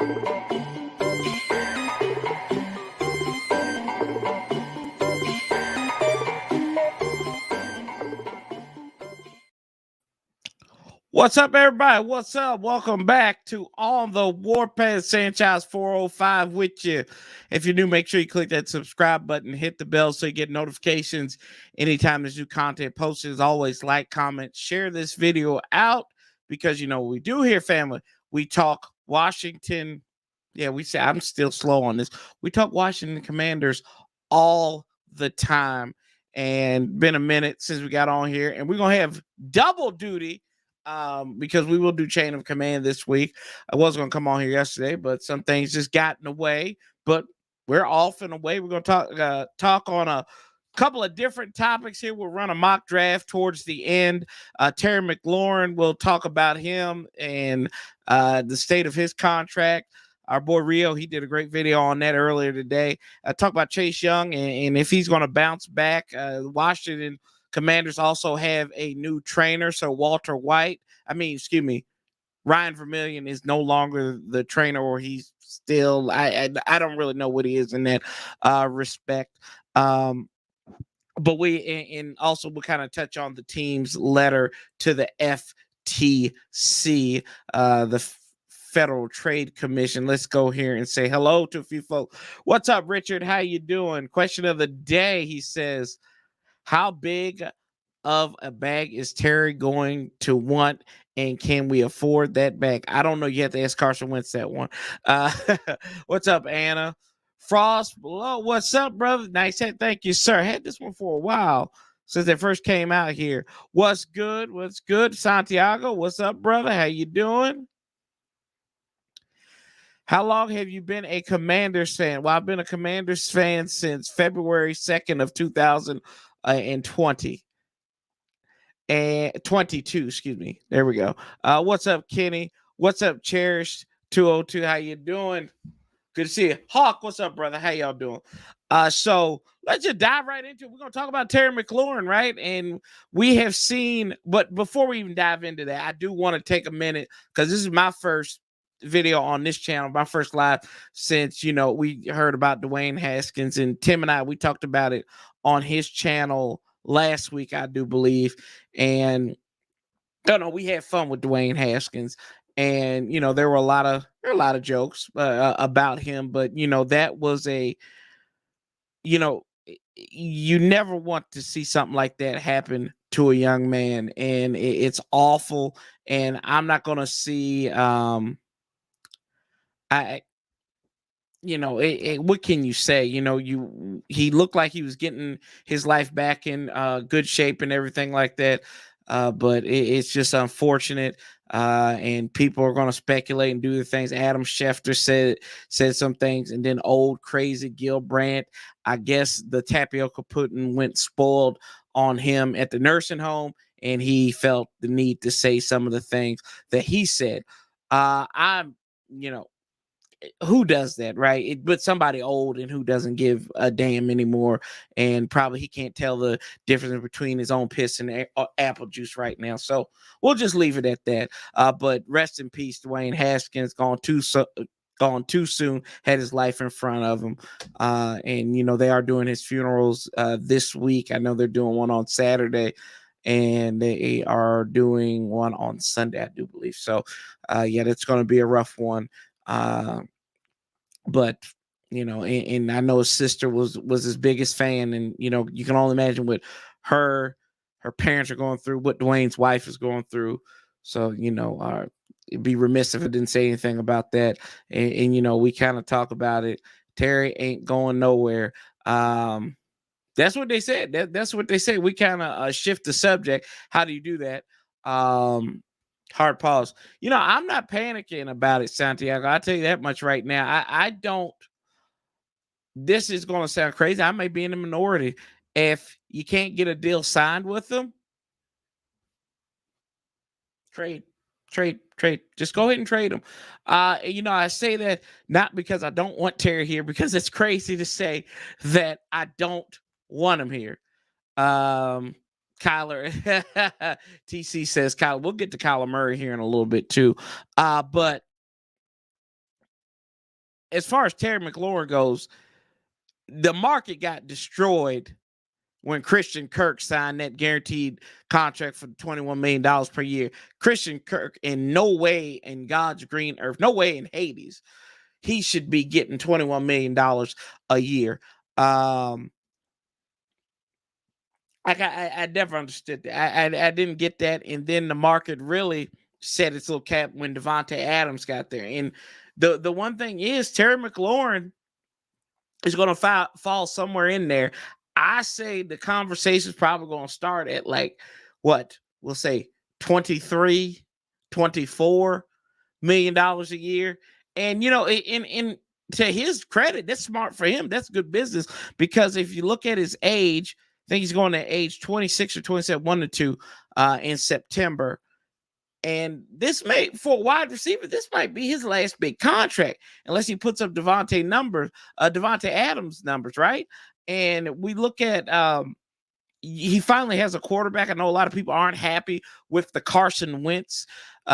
What's up, everybody? What's up? Welcome back to On the Warpath. Sanchez 405 with you. If you're new, make sure you click that subscribe button, hit the bell so you get notifications anytime there's new content posted. As always, like, comment, share this video out because you know what we do here, family. We talk Washington. Yeah, we say I'm still slow on this. We talk Washington Commanders all the time, and been a minute since we got on here, and we're gonna have double duty. Because we will do chain of command this week. I was going to come on here yesterday, but some things just got in the way. But we're off and away. We're going to talk on a couple of different topics here. We'll run a mock draft towards the end. Terry McLaurin, we'll talk about him and the state of his contract. Our boy Rio, he did a great video on that earlier today. Talk about Chase Young and if he's going to bounce back. Washington Commanders also have a new trainer. So Ryan Vermillion is no longer the trainer, or he's still, I don't really know what he is in that respect. But we'll kind of touch on the team's letter to the FTC, the Federal Trade Commission. Let's go here and say hello to a few folks. What's up, Richard? How you doing? Question of the day, he says, how big of a bag is Terry going to want, and can we afford that bag? I don't know. You have to ask Carson Wentz that one. What's up, Anna? Frost below. What's up, brother? Nice head. Thank you, sir. I had this one for a while since they first came out here. What's good? What's good? Santiago, what's up, brother? How you doing? How long have you been a Commanders fan? Well, I've been a Commanders fan since February 2nd of 2020. And 22, excuse me. There we go. What's up, Kenny? What's up, Cherish 202? How you doing? Good to see you. Hawk, what's up, brother? How y'all doing? So let's just dive right into it. We're going to talk about Terry McLaurin, right? And we have seen, but before we even dive into that, I do want to take a minute because this is my first video on this channel, my first live since, you know, we heard about Dwayne Haskins, and Tim and I, we talked about it on his channel last week, I do believe. And we had fun with Dwayne Haskins, and you know there were a lot of jokes about him, but you know that was you never want to see something like that happen to a young man, and it's awful. And I'm not gonna see what can you say? He looked like he was getting his life back in good shape and everything like that. But it's just unfortunate. And people are going to speculate and do the things. Adam Schefter said some things, and then old crazy Gil Brandt, I guess the tapioca pudding went spoiled on him at the nursing home, and he felt the need to say some of the things that he said. Who does that, right? But somebody old and who doesn't give a damn anymore, and probably he can't tell the difference between his own piss and apple juice right now. So we'll just leave it at that. But rest in peace, Dwayne Haskins, gone too soon, had his life in front of him. And you know they are doing his funerals this week. I know they're doing one on Saturday, and they are doing one on Sunday, I do believe. So yeah, that's going to be a rough one. But you know, and I know his sister was his biggest fan, and you know, you can only imagine what her parents are going through, what Dwayne's wife is going through. So you know, it'd be remiss if I didn't say anything about that. And you know, we kind of talk about it. Terry ain't going nowhere. That's what they said. That's what they say. We kind of shift the subject. How do you do that? Hard pause. You know, I'm not panicking about it, Santiago. I'll tell you that much right now. I don't. This is going to sound crazy. I may be in the minority. If you can't get a deal signed with them, trade. Just go ahead and trade them. You know, I say that not because I don't want Terry here, because it's crazy to say that I don't want him here. Kyler TC says Kyler. We'll get to Kyler Murray here in a little bit too. But as far as Terry McLaurin goes, the market got destroyed when Christian Kirk signed that guaranteed contract for $21 million per year. Christian Kirk, in no way in God's green earth, no way in Hades, he should be getting $21 million a year. I never understood that. I didn't get that. And then the market really set its little cap when Devontae Adams got there. And the one thing is, Terry McLaurin is going to fall somewhere in there. I say the conversation is probably going to start at like, what, we'll say 23, $24 million a year. And, in to his credit, that's smart for him. That's good business, because if you look at his age, I think he's going to age 26 or 27, 1 to 2 in September. And this for a wide receiver, this might be his last big contract, unless he puts up Devontae Adams numbers, right? And we look at he finally has a quarterback. I know a lot of people aren't happy with the Carson Wentz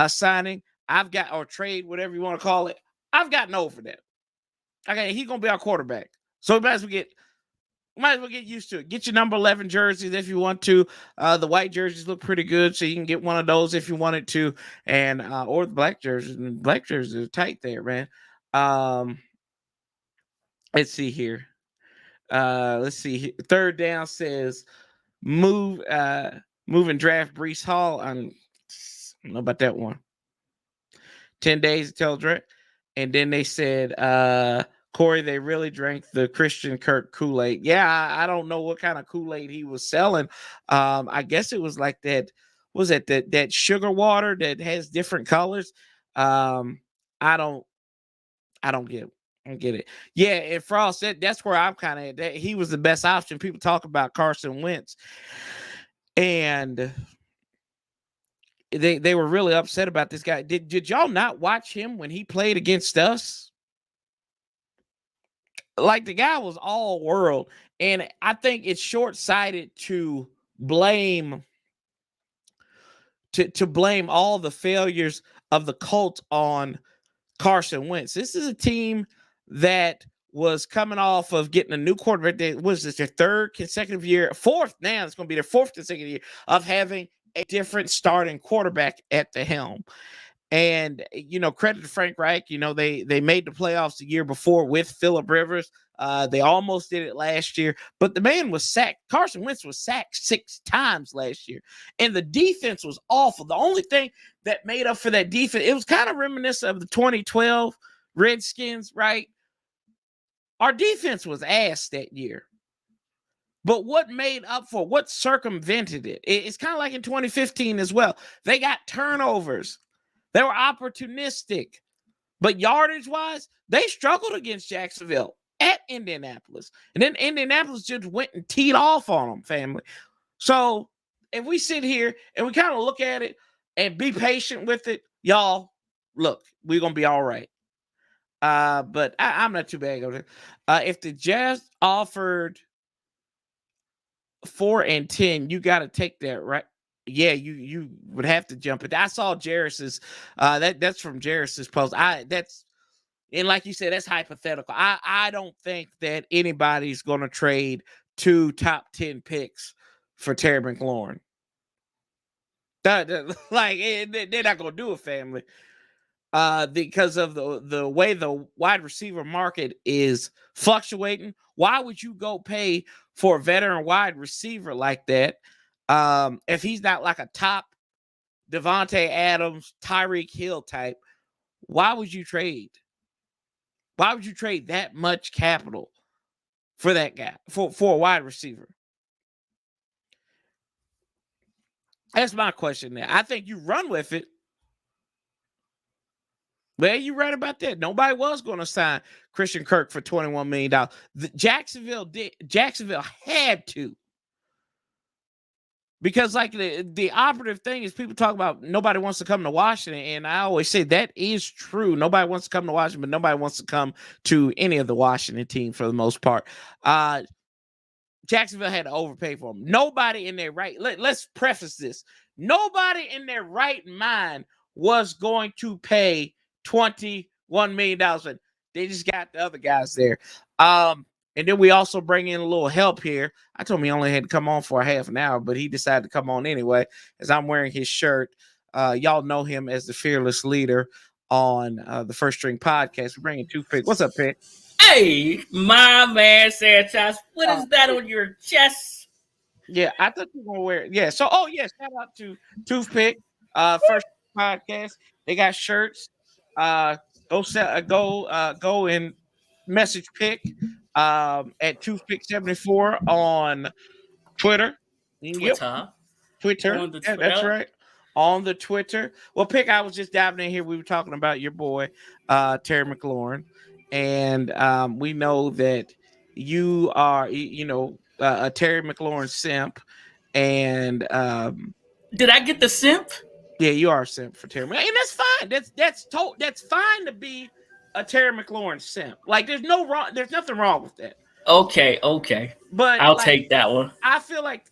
signing. Or trade, whatever you want to call it. I've gotten over that. Okay, he's gonna be our quarterback, so we might as well get used to it. Get your number 11 jerseys if you want to. The white jerseys look pretty good, so you can get one of those if you wanted to, and or the black jerseys. And black jerseys are tight there, man. Let's see here. Third down says move and draft Breece Hall. I don't know about that one. 10 days until draft. And then they said, Corey, they really drank the Christian Kirk Kool-Aid. Yeah, I don't know what kind of Kool-Aid he was selling. I guess it was like that. Was it that sugar water that has different colors? I don't get it. I don't get it. Yeah, and Frost said that's where I'm kind of. He was the best option. People talk about Carson Wentz, and they were really upset about this guy. Did y'all not watch him when he played against us? Like, the guy was all world, and I think it's short-sighted to blame all the failures of the Colts on Carson Wentz. This is a team that was coming off of getting a new quarterback. That was this their third consecutive year, fourth now. It's going to be their fourth consecutive year of having a different starting quarterback at the helm. And, credit to Frank Reich. They made the playoffs the year before with Phillip Rivers. They almost did it last year, but the man was sacked. Carson Wentz was sacked 6 times last year, and the defense was awful. The only thing that made up for that defense, it was kind of reminiscent of the 2012 Redskins, right? Our defense was ass that year. But what circumvented it? It's kind of like in 2015 as well. They got turnovers. They were opportunistic. But yardage-wise, they struggled against Jacksonville at Indianapolis. And then Indianapolis just went and teed off on them, family. So if we sit here and we kind of look at it and be patient with it, y'all, look, we're going to be all right. But I'm not too bad over it. If the Jazz offered 4 and 10, you got to take that, right? Yeah, you would have to jump it. I saw Jarris's that's from Jarris's post. And like you said, that's hypothetical. I don't think that anybody's going to trade 2 top 10 picks for Terry McLaurin. They're not going to do it, family. Because of the way the wide receiver market is fluctuating. Why would you go pay for a veteran wide receiver like that if he's not like a top Devontae Adams, Tyreek Hill type? Why would you trade? Why would you trade that much capital for that guy, for a wide receiver? That's my question there. I think you run with it. Well, you're right about that. Nobody was going to sign Christian Kirk for $21 million. Jacksonville had to. Because like the operative thing is, people talk about nobody wants to come to Washington, and I always say that is true. Nobody wants to come to Washington, but nobody wants to come to any of the Washington teams for the most part. Jacksonville had to overpay for him. Nobody in their right, let's preface this. Nobody in their right mind was going to pay $21 million. They just got the other guys there. And then we also bring in a little help here. I told him he only had to come on for a half an hour, but he decided to come on anyway, as I'm wearing his shirt. Y'all know him as the fearless leader on the First String Podcast. We're bringing Toothpick. What's up, Pick? Hey, my man Sanchez, what is that on your chest? Yeah, I thought you were gonna wear it. Yeah. So, shout out to Toothpick, First Podcast. They got shirts. Go and message Pick at Toothpick74 on Twitter. Twitter. That's right. On the Twitter. Well, Pick, I was just diving in here. We were talking about your boy, Terry McLaurin. And we know that you are, a Terry McLaurin simp. And did I get the simp? Yeah, you are a simp for Terry, and that's fine. That's fine to be a Terry McLaurin simp. Like, there's nothing wrong with that. Okay. But I'll take that one. I feel like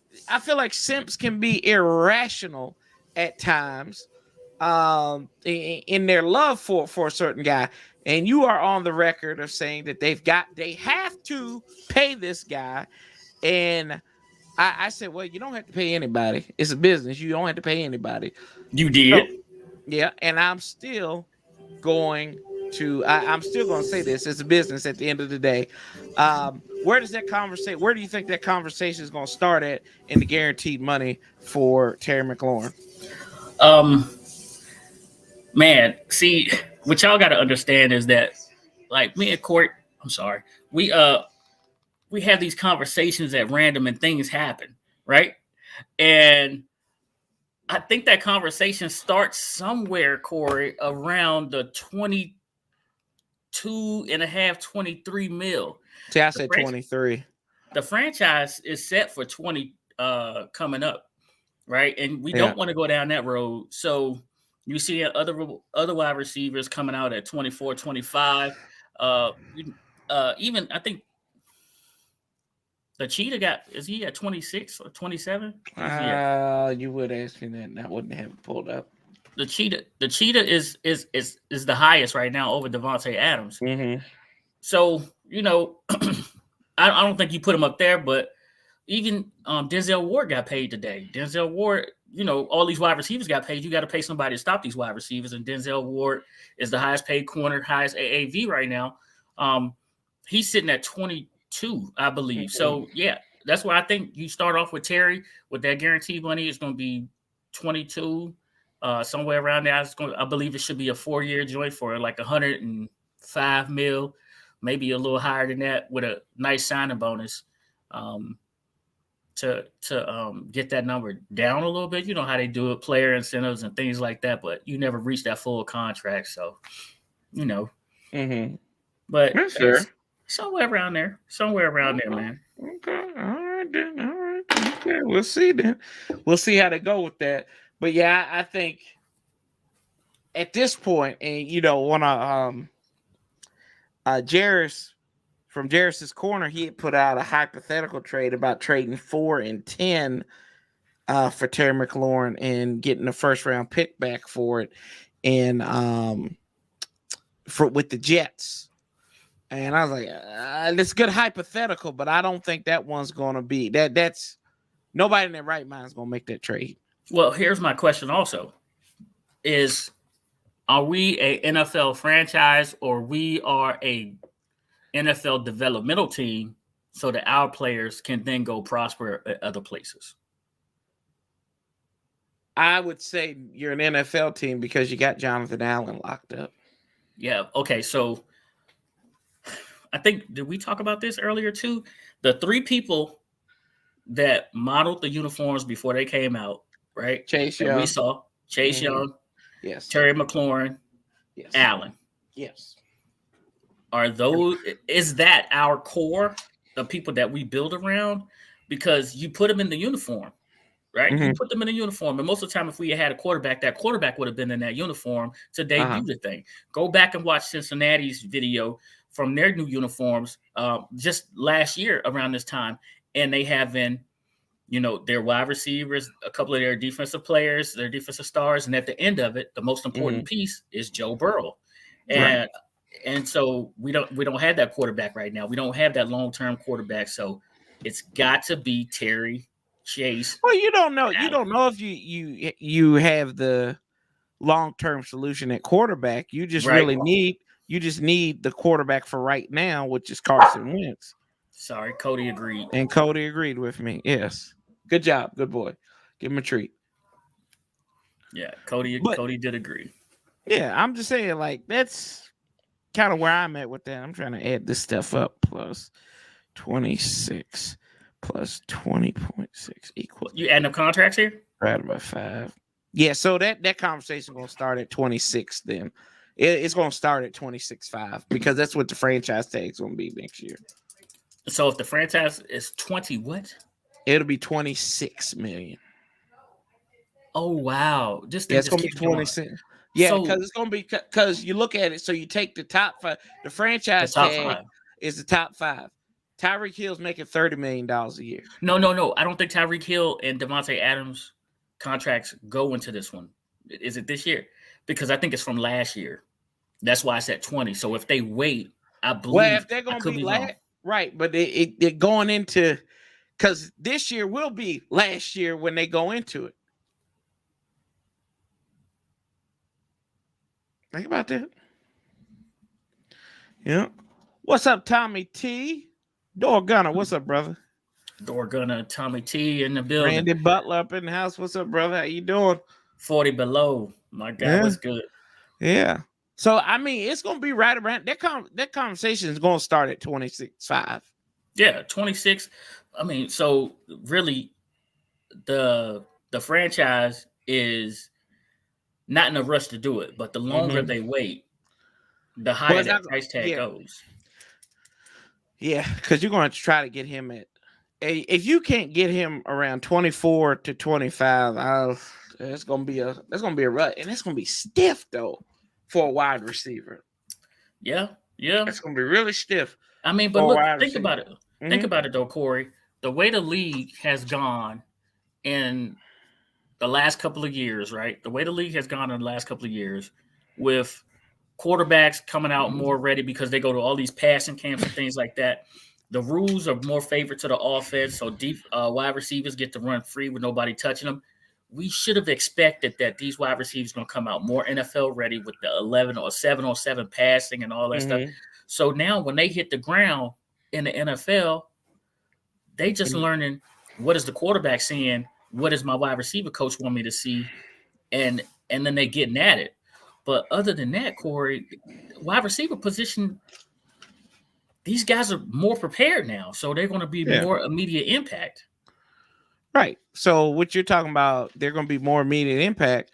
simps can be irrational at times, in their love for a certain guy. And you are on the record of saying that they have to pay this guy. And I said, well, you don't have to pay anybody. It's a business. You don't have to pay anybody. You did. So, yeah. And I'm still going to say this. It's a business at the end of the day. Where do you think that conversation is going to start at in the guaranteed money for Terry McLaurin? Man, see, what y'all got to understand is that, like, me and Court, I'm sorry, we have these conversations at random and things happen, right? And I think that conversation starts somewhere, Corey, around the 23 mil. See, I said 23. The franchise is set for 20 coming up, right? And we don't want to go down that road. So you see other wide receivers coming out at 24, 25. Even I think the Cheetah is he at 26 or 27? You would ask me that, and I wouldn't have it pulled up. The Cheetah is the highest right now over Devontae Adams. Mm-hmm. So, I don't think you put him up there, but even Denzel Ward got paid today. Denzel Ward, all these wide receivers got paid. You got to pay somebody to stop these wide receivers, and Denzel Ward is the highest paid corner, highest AAV right now. He's sitting at 22, I believe. So, yeah, that's why I think you start off with Terry with that guaranteed money. It's going to be 22, somewhere around there. I believe it should be a 4-year joint for like 105 mil, maybe a little higher than that with a nice signing bonus to get that number down a little bit. You know how they do it, player incentives and things like that, but you never reach that full contract. So, Mm-hmm. But sure. Somewhere around there, man. Okay. All right, then. Okay. We'll see then. We'll see how to go with that. But yeah, I think at this point, and when Jarris from Jarris's Corner, he had put out a hypothetical trade about trading 4 and 10 for Terry McLaurin and getting a first round pick back for it, and with the Jets. And I was like, it's good hypothetical, but I don't think that one's going to be that's nobody in their right mind is going to make that trade. Well, here's my question also are we a NFL franchise or we are a NFL developmental team so that our players can then go prosper at other places? I would say you're an NFL team because you got Jonathan Allen locked up. Yeah. Okay. So I think, did we talk about this earlier too? The 3 people that modeled the uniforms before they came out, right? Chase Young. We saw Chase Young. Yes. Terry McLaurin. Yes. Allen. Yes. Is that our core, the people that we build around? Because you put them in the uniform, right? Mm-hmm. You put them in a uniform. And most of the time, if we had a quarterback, that quarterback would have been in that uniform to debut the thing. Go back and watch Cincinnati's video from their new uniforms just last year around this time. And they have been, their wide receivers, a couple of their defensive players, their defensive stars. And at the end of it, the most important piece is Joe Burrow. And And so we don't have that quarterback right now. We don't have that long-term quarterback. So it's got to be Terry, Chase. Well, you don't know. You Allen. don't know if you have the long-term solution at quarterback. You just Right. really need the quarterback for right now, which is Carson Wentz. Sorry, Cody agreed. And Cody agreed with me. Yes. Good job. Good boy. Give him a treat. Yeah, Cody did agree. Yeah, I'm just saying, like, that's kind of where I'm at with that. I'm trying to add this stuff up. Plus 26 plus 20.6 equals. You adding up contracts here? Divided by 5. Yeah, so that conversation going to start at 26 then. It's going to start at 26.5 because that's what the franchise tag's going to be next year. So if the franchise is 20 what? It'll be 26 million. Oh, wow. This thing it's going to be 26. Yeah, because it's going to be because you look at it. So you take the top 5. The franchise tag is the top 5. Tyreek Hill's making $30 million a year. No. I don't think Tyreek Hill and Devontae Adams contracts go into this one. Is it this year? Because I think it's from last year. That's why it's at 20. So if they wait, I believe. Well, if they're going to be last, right? But they're going into because this year will be last year when they go into it. Think about that. Yeah. What's up, Tommy T? Door Gunner, what's up, brother? Door Gunner, Tommy T in the building. Randy Butler up in the house. What's up, brother? How you doing? 40 below. My God, what's good? Yeah. So I mean, it's gonna be right around that conversation is gonna start at 26.5. Yeah, 26. I mean, so really the franchise is not in a rush to do it, but the longer they wait, the higher that price tag goes. Yeah, because you're going to try to get him at. If you can't get him around 24 to 25, it's going to be a rut, and it's going to be stiff though for a wide receiver. Yeah, it's going to be really stiff. I mean, but look, think about it. Mm-hmm. Think about it though, Corey. The way the league has gone in the last couple of years, right? The way the league has gone in the last couple of years with quarterbacks coming out more ready because they go to all these passing camps and things like that. The rules are more favored to the offense, so deep wide receivers get to run free with nobody touching them. We should have expected that these wide receivers are going to come out more NFL ready with the 11 or 7-on-7 passing and all that stuff. So now when they hit the ground in the NFL, they just learning what is the quarterback seeing, what does my wide receiver coach want me to see, and then they getting at it. But other than that, Corey, wide receiver position, these guys are more prepared now. So they're going to be more immediate impact. Right. So what you're talking about, they're going to be more immediate impact.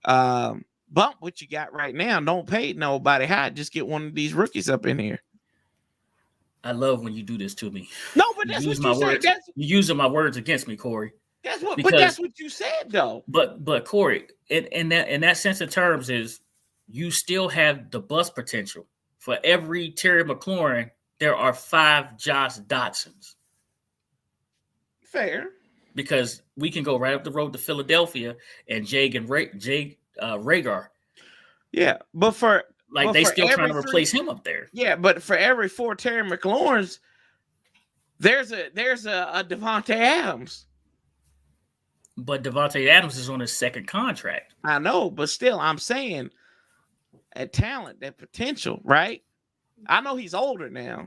Bump what you got right now. Don't pay nobody high. Just get one of these rookies up in here. I love when you do this to me. No, but that's what you said. You're using my words against me, Corey. That's what you said, though. But Corey, in that sense of terms is you still have the bust potential. For every Terry McLaurin, there are 5 Josh Dotsons. Fair. Because we can go right up the road to Philadelphia and Jake Rager. Yeah, but they still trying to replace him up there. Yeah, but for every 4 Terry McLaurins, there's a Devontae Adams. But Devontae Adams is on his second contract. I know, but still, I'm saying at talent, that potential, right? I know he's older now.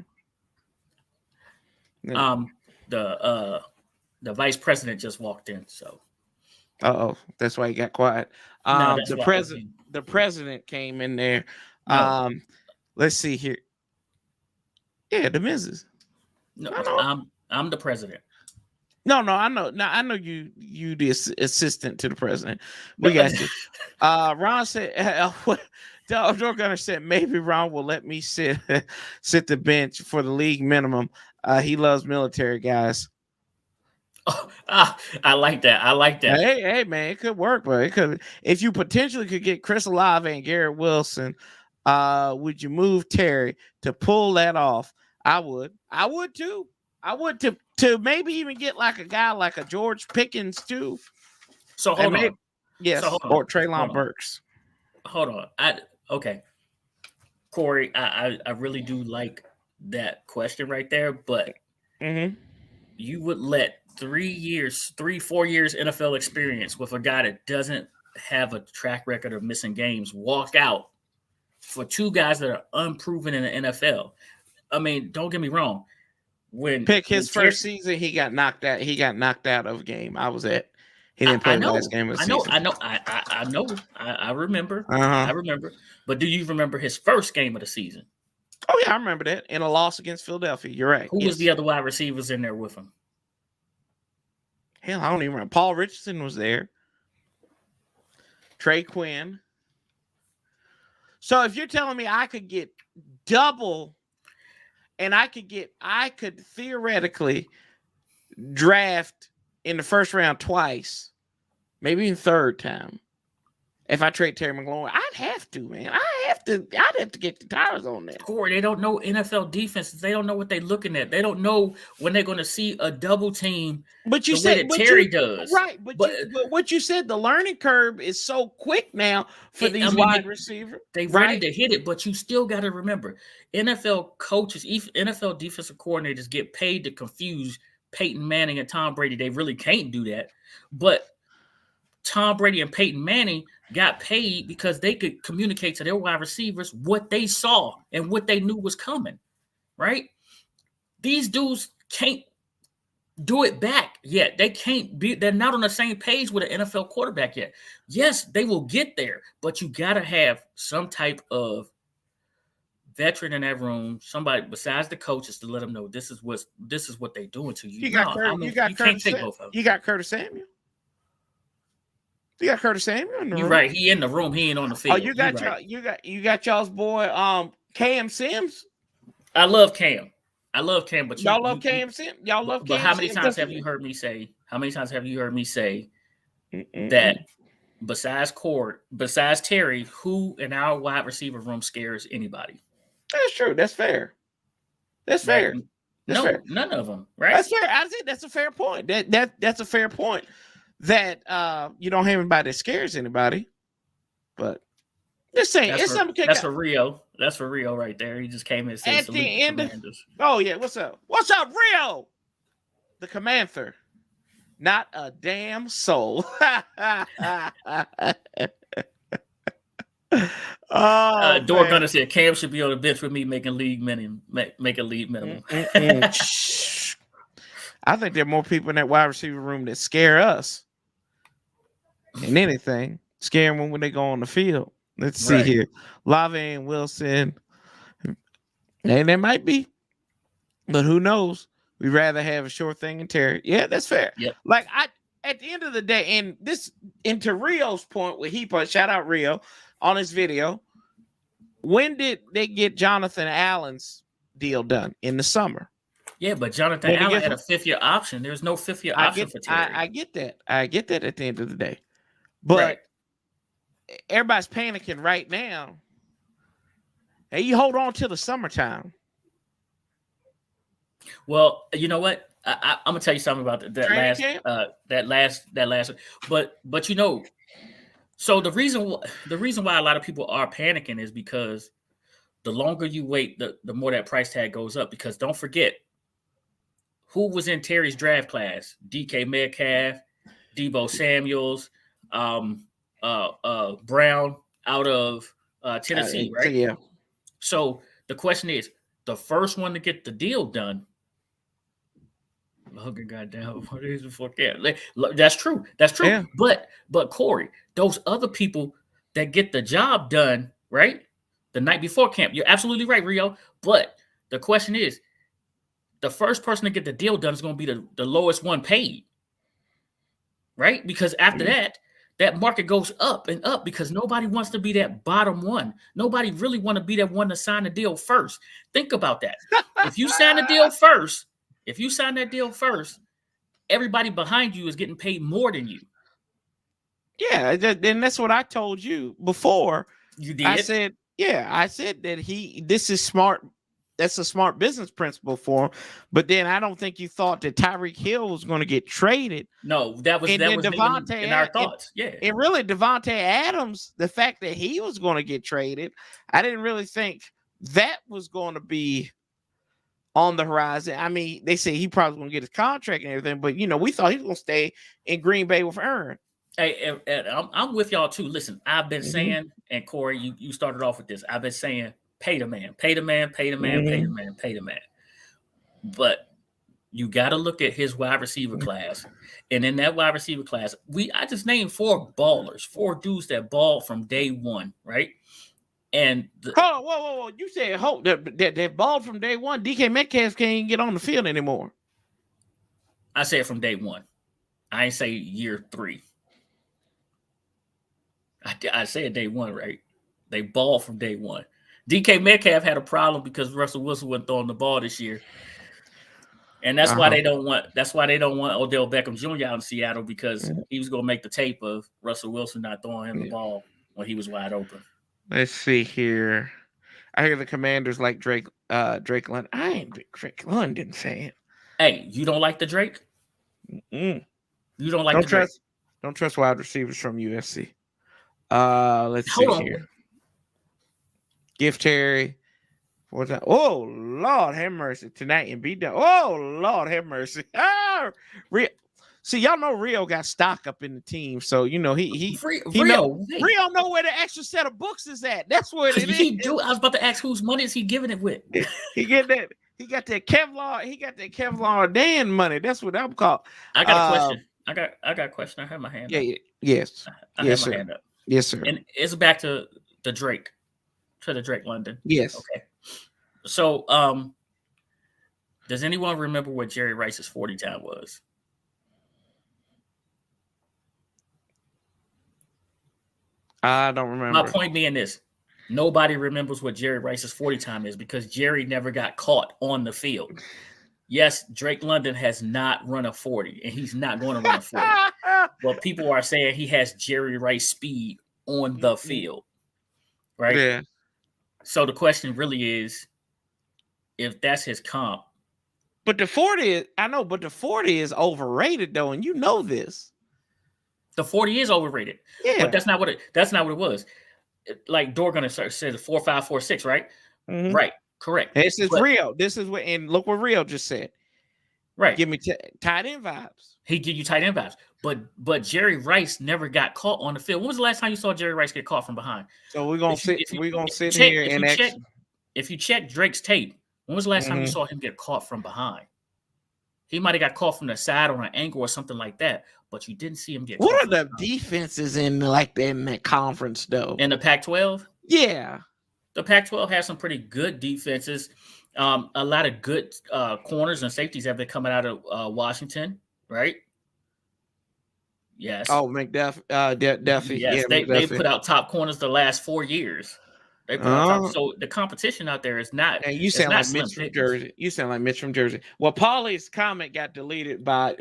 The vice president just walked in, so. That's why he got quiet. The president came in there. No. Let's see here. Yeah, the Mrs. No, I'm the president. No, I know. Now I know you the assistant to the president. We got you. Ron said, Joe Gunner said maybe Ron will let me sit the bench for the league minimum. He loves military guys. Oh, I like that. Hey, man, it could work, but it could. If you potentially could get Chris Olave and Garrett Wilson, would you move Terry to pull that off? I would too. I would to maybe even get like a guy like a George Pickens too. So hold on. Yes, or Treylon Burks. Hold on. Okay. Corey, I really do like that question right there, but you would let 4 years NFL experience with a guy that doesn't have a track record of missing games walk out for two guys that are unproven in the NFL. I mean, don't get me wrong. When his first season, he got knocked out. He got knocked out of a game. I was at. He didn't play the last game of the season. I know. I remember. Uh-huh. I remember. But do you remember his first game of the season? Oh yeah, I remember that in a loss against Philadelphia. You're right. Who was the other wide receivers in there with him? Hell, I don't even remember. Paul Richardson was there. Trey Quinn. So if you're telling me I could get double, and I could theoretically draft in the first round twice, maybe even third time. If I trade Terry McLaurin, I'd have to, man. I'd have to get the tires on that. Corey, they don't know NFL defenses. They don't know what they're looking at. They don't know when they're going to see a double team. But you said Terry does, right? But what you said, the learning curve is so quick now for these wide receivers. They're ready to hit it, but you still got to remember, NFL coaches, NFL defensive coordinators get paid to confuse Peyton Manning and Tom Brady. They really can't do that, but Tom Brady and Peyton Manning got paid because they could communicate to their wide receivers what they saw and what they knew was coming, right? These dudes can't do it back yet. They're not on the same page with an NFL quarterback yet. Yes, they will get there, but you got to have some type of veteran in that room, somebody besides the coaches to let them know this is what they're doing to you. You got Curtis Samuel. You got Curtis Samuel in the room. You're right. He in the room. He ain't on the field. Oh, you got y'all's boy, Cam Sims. I love Cam, but y'all love Cam Sims. Y'all love Cam. But how many times have you heard me say? That besides Terry, who in our wide receiver room scares anybody? That's true. That's fair. That's fair. None of them. Right. That's fair. I think that's a fair point. That's a fair point. That you don't have anybody that scares anybody, but just saying it's something. That's for Rio. That's for Rio right there. He just came in and said at the end. Oh yeah, what's up? What's up, Rio? The Commander, not a damn soul. Door Gunner said Cam should be on the bench with me making league minimum. Make a league minimum. I think there are more people in that wide receiver room that scare us than anything. Scare them when they go on the field. Let's see here. Lavar and Wilson. And there might be. But who knows? We'd rather have a short thing and Terry. Yeah, that's fair. Yep. Like at the end of the day, and to Rio's point where he put, shout out Rio on his video. When did they get Jonathan Allen's deal done? In the summer. Yeah, but Jonathan Allen had a fifth-year option. There's no fifth-year option for Terry. I get that. I get that at the end of the day. But everybody's panicking right now. Hey, you hold on till the summertime. Well, you know what? I'm gonna tell you something about that last. But you know, so the reason why a lot of people are panicking is because the longer you wait, the more that price tag goes up. Because don't forget, who was in Terry's draft class? DK Metcalf, Deebo Samuels, Brown out of Tennessee, right? Yeah. So the question is, the first one to get the deal done. Goddamn, what is the fuck? Yeah, that's true. That's true. Yeah. But Corey, those other people that get the job done, right? The night before camp. You're absolutely right, Rio. But the question is, the first person to get the deal done is going to be the lowest one paid, right? Because after that market goes up and up because nobody wants to be that bottom one. Nobody really want to be that one to sign the deal first. Think about that. If you sign the deal first, everybody behind you is getting paid more than you. Yeah, and that's what I told you before. You did? I said that this is smart. That's a smart business principle for him. But then I don't think you thought that Tyreek Hill was going to get traded. No, that was in our thoughts. And really Devontae Adams, the fact that he was going to get traded, I didn't really think that was going to be on the horizon. I mean, they say he probably going to get his contract and everything, but we thought he was going to stay in Green Bay with Aaron. Hey, and I'm with y'all too. Listen, I've been saying, and Corey, you started off with this. I've been saying, pay the man, pay the man, pay the man, pay the man, pay the man. But you got to look at his wide receiver class, and in that wide receiver class, I just named 4 ballers, 4 dudes that balled from day one, right? And whoa! You said that balled from day one. DK Metcalf can't even get on the field anymore. I said from day one. I ain't say year 3. I said day one, right? They balled from day one. DK Metcalf had a problem because Russell Wilson wasn't throwing the ball this year, and that's why they don't want. That's why they don't want Odell Beckham Jr. out in Seattle, because he was going to make the tape of Russell Wilson not throwing him the ball when he was wide open. Let's see here. I hear the Commanders like Drake London. I ain't big Drake London fan. Hey, you don't like the Drake? You don't like the Drake? Don't trust wide receivers from USC. Let's see here. Gift Terry. Oh, Lord have mercy tonight and be done. Oh, Lord have mercy. See, y'all know Rio got stock up in the team, so Rio know where the extra set of books is at. That's where it is. I was about to ask whose money is he giving it with. He got that Kevlar. He got that Kevlar Dan money. That's what I'm called. I got a question. I got a question. I have my hand up. Yes. I have my hand up. Yes, sir. And it's back to the Drake London. Yes. Okay. So, does anyone remember what Jerry Rice's 40 time was? I don't remember. My point being this: nobody remembers what Jerry Rice's 40 time is because Jerry never got caught on the field. Yes, Drake London has not run a 40, and he's not going to run a 40. But people are saying he has Jerry Rice speed on the field, right? Yeah. So the question really is, if that's his comp. But the 40 is overrated though, and you know this. The 40 is overrated. Yeah. But that's not what it was. Like Dorgan said 4.5, 4.6, right? Mm-hmm. Right. Correct. This is Rio. This is what, and look what Rio just said. Right. Give me tight end vibes. He give you tight end vibes. But Jerry Rice never got caught on the field. When was the last time you saw Jerry Rice get caught from behind? So we're gonna sit here and if you check Drake's tape, when was the last time you saw him get caught from behind? He might have got caught from the side or an angle or something like that, but you didn't see him get caught. What are the defenses in that conference though? In the Pac-12? Yeah. The Pac-12 has some pretty good defenses. A lot of good corners and safeties have been coming out of Washington, right? Yes. Oh, Duffy. Yes, yeah, they put out top corners the last 4 years. They put out top, so the competition out there is not. And you sound like Mitch from Jersey. You sound like Mitch from Jersey. Well, Paulie's comment got deleted by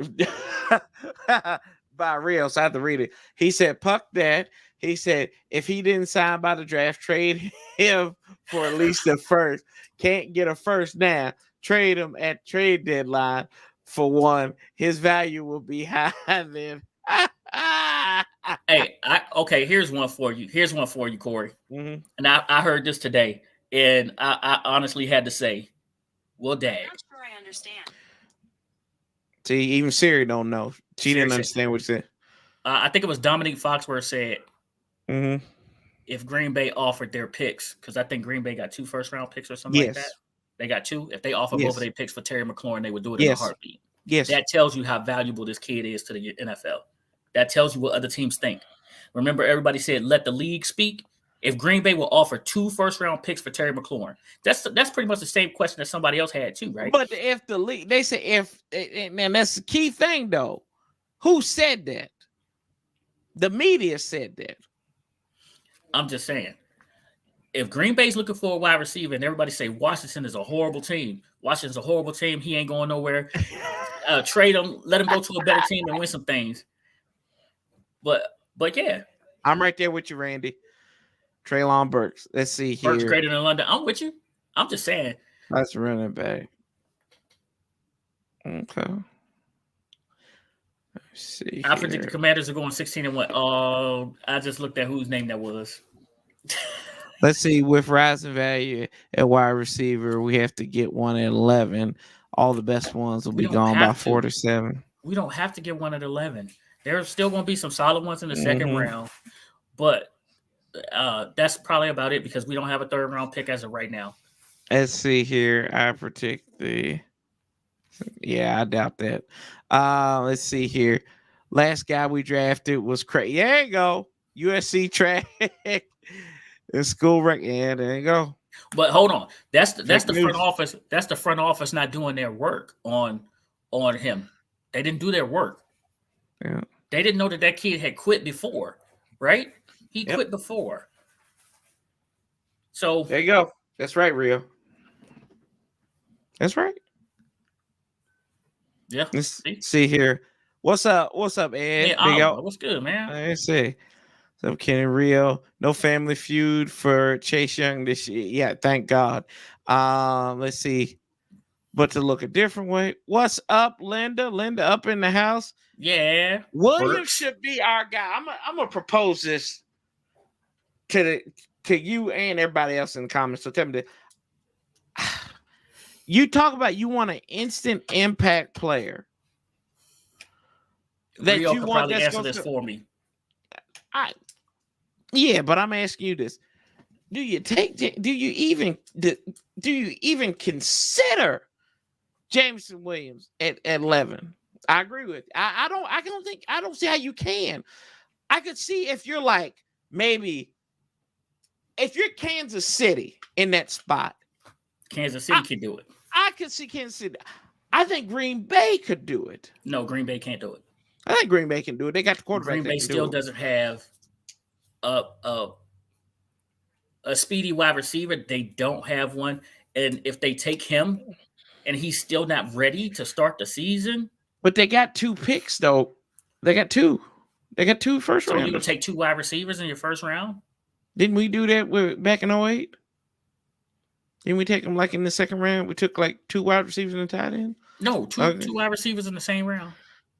Rio, so I have to read it. He said, "Puck that." He said, "If he didn't sign by the draft, trade him for at least a first. Can't get a first now. Trade him at trade deadline for one. His value will be high then." Okay. Here's one for you. Corey. Mm-hmm. And I heard this today, and I honestly had to say, "Well, dag." I'm sure I understand. See, even Siri don't know. She didn't understand what he said. I think it was Dominique Foxworth said, mm-hmm. if Green Bay offered their picks, because I think Green Bay got 2 first-round picks or something like that. They got 2. If they offer both of their picks for Terry McLaurin, they would do it in a heartbeat. Yes. That tells you how valuable this kid is to the NFL. That tells you what other teams think. Remember, everybody said, let the league speak. If Green Bay will offer 2 first-round picks for Terry McLaurin, that's pretty much the same question that somebody else had too, right? But if the league, they say man, that's the key thing though. Who said that? The media said that. I'm just saying, if Green Bay's looking for a wide receiver and everybody say Washington is a horrible team, Washington's a horrible team, he ain't going nowhere, trade him, let him go to a better team and win some things. But yeah. I'm right there with you, Randy. Treylon Burks. Let's see here. Burks greater than London. I'm with you. I'm just saying. That's running back. Okay. Let's see. I predict the Commanders are going 16-1. Oh, I just looked at whose name that was. Let's see. With rising value at wide receiver, we have to get one at 11. All the best ones will We be don't gone by have to. 47. We don't have to get one at 11. There's still going to be some solid ones in the second Mhm. round, but that's probably about it because we don't have a third round pick as of right now. Let's see here. I predict the. Yeah, I doubt that. Let's see here. Last guy we drafted was crazy. There you go. USC track. The school record. Yeah, there you go. But hold on, that's the Fake front news. office. That's the front office not doing their work on him. They didn't do their work. Yeah. They didn't know that kid had quit before, right? He Yep. quit before. So There you go. That's right, Rio. That's right. yeah. Let's see here. What's up? What's up, Ed? Yeah, Big Oliver, out. what's good, man? Let's see. So Kenny Rio. No family feud for Chase Young this year. Yeah, thank God. Let's see. But to look a different way. What's up, Linda? Linda up in the house. Yeah. Williams Burks. should be our guy. I'm gonna propose this to you and everybody else in the comments. So tell me that you talk about you want an instant impact player that Rio you could want probably that's answer this for me. Yeah, but I'm asking you this: do you even consider Jameson Williams at 11? I agree with you. I don't see how you can. I could see if you're like maybe if you're Kansas City in that spot. Kansas City can do it. I could see Kansas City. I think Green Bay could do it. No, Green Bay can't do it. I think Green Bay can do it. They got the quarterback. Green Bay still doesn't have a speedy wide receiver. They don't have one. And if they take him and he's still not ready to start the season. But they got 2 picks, though. They got 2. They got 2 first rounders. So you can take 2 wide receivers in your first round? Didn't we do that back in 08? Didn't we take them like in the second round? We took like 2 wide receivers and a tight end? No, two wide receivers in the same round.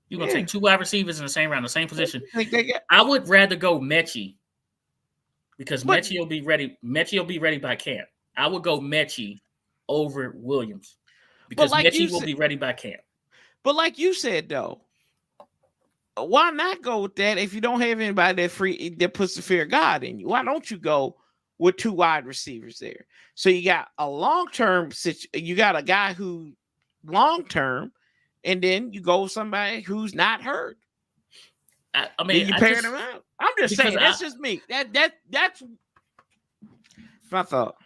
You're going to take 2 wide receivers in the same round, the same position. I would rather go Mechie because Mechie will be ready. Mechie will be ready by camp. I would go Mechie over Williams because Mechie will be ready by camp. But like you said, though, why not go with that if you don't have anybody that puts the fear of God in you? Why don't you go with 2 wide receivers there? So you got a long-term you got a guy who long-term, and then you go with somebody who's not hurt. I mean, you pair them out. I'm just saying that's just me. That's my thought.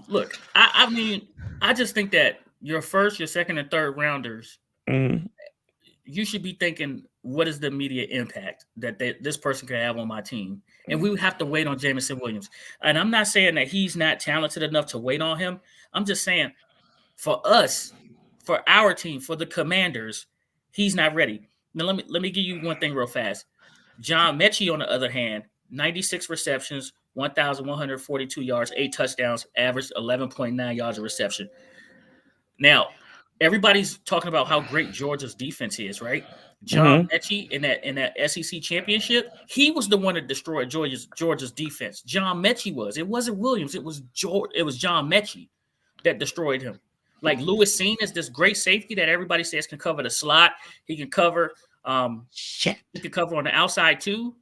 Look, I mean, I just think that your first, your second, and third rounders, you should be thinking, what is the immediate impact that this person could have on my team? And we would have to wait on Jameson Williams. And I'm not saying that he's not talented enough to wait on him. I'm just saying for us, for our team, for the Commanders, he's not ready. Now, let me give you one thing real fast. John Mechie, on the other hand, 96 receptions, 1,142 yards, 8 touchdowns, averaged 11.9 yards a reception. Now, everybody's talking about how great Georgia's defense is, right? John Mechie in that SEC championship, he was the one that destroyed Georgia's defense. John Mechie was. It wasn't Williams. It was John Mechie that destroyed him. Like Lewis Seen is this great safety that everybody says can cover the slot. He can cover. He can cover on the outside too.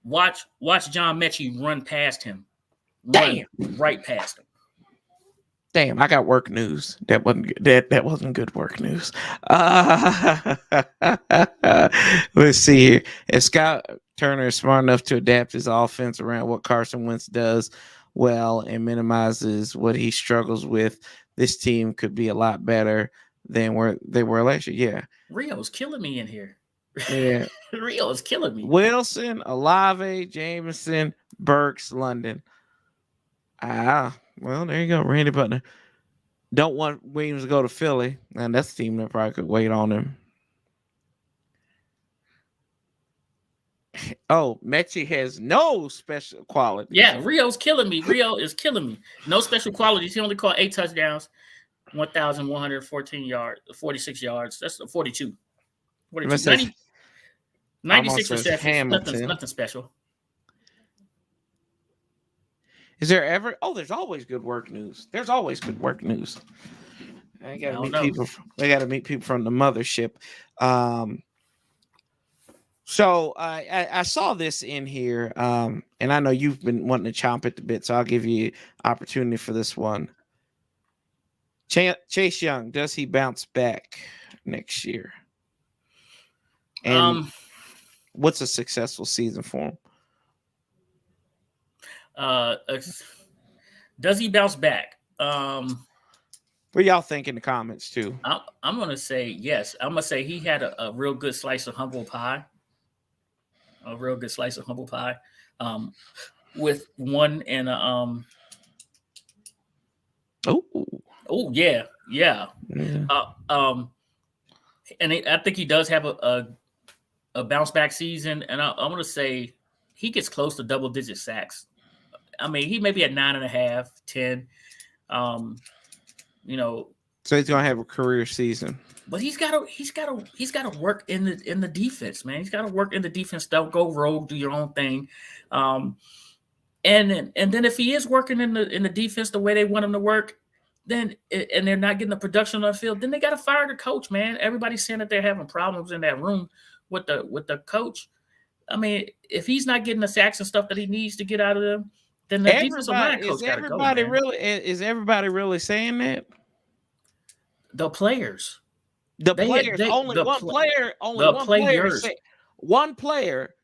Watch John Mechie run past him. Run right past him. Damn, I got work news. That wasn't good work news. Let's see here. If Scott Turner is smart enough to adapt his offense around what Carson Wentz does well and minimizes what he struggles with, this team could be a lot better than where they were last year. Yeah. Rio's killing me in here. Yeah. Rio is killing me. Wilson, Olave, Jameson, Burks, London. Well, there you go. Randy Butler. Don't want Williams to go to Philly. And that's the team that probably could wait on him. Oh, Mechie has no special quality. Yeah, Rio's killing me. Rio is killing me. No special qualities. He only caught 8 touchdowns, 1,114 yards, 46 yards. That's 42. 42. 96 receptions. Nothing special. Is there ever? Oh, there's always good work news. There's always good work news. I I got to don't meet know. people. I got to meet people from the mothership. So I saw this in here, and I know you've been wanting to chomp at the bit, so I'll give you opportunity for this one. Chase Young, does he bounce back next year? And what's a successful season for him? Does he bounce back? What y'all think in the comments too? I'm gonna say yes. I'm gonna say he had a real good slice of humble pie. A real good slice of humble pie. With one and a Oh yeah. And I think he does have a bounce back season, and I'm gonna say he gets close to double digit sacks. I mean, he may be at 9.5, 10. So he's gonna have a career season. But he's got to work in the defense, man. He's got to work in the defense. Don't go rogue, do your own thing. And then if he is working in the defense the way they want him to work, then and they're not getting the production on the field, then they got to fire the coach, man. Everybody's saying that they're having problems in that room with the coach. I mean, if he's not getting the sacks and stuff that he needs to get out of them, then the defensive line coach got to go. Is everybody really saying that? The players. One player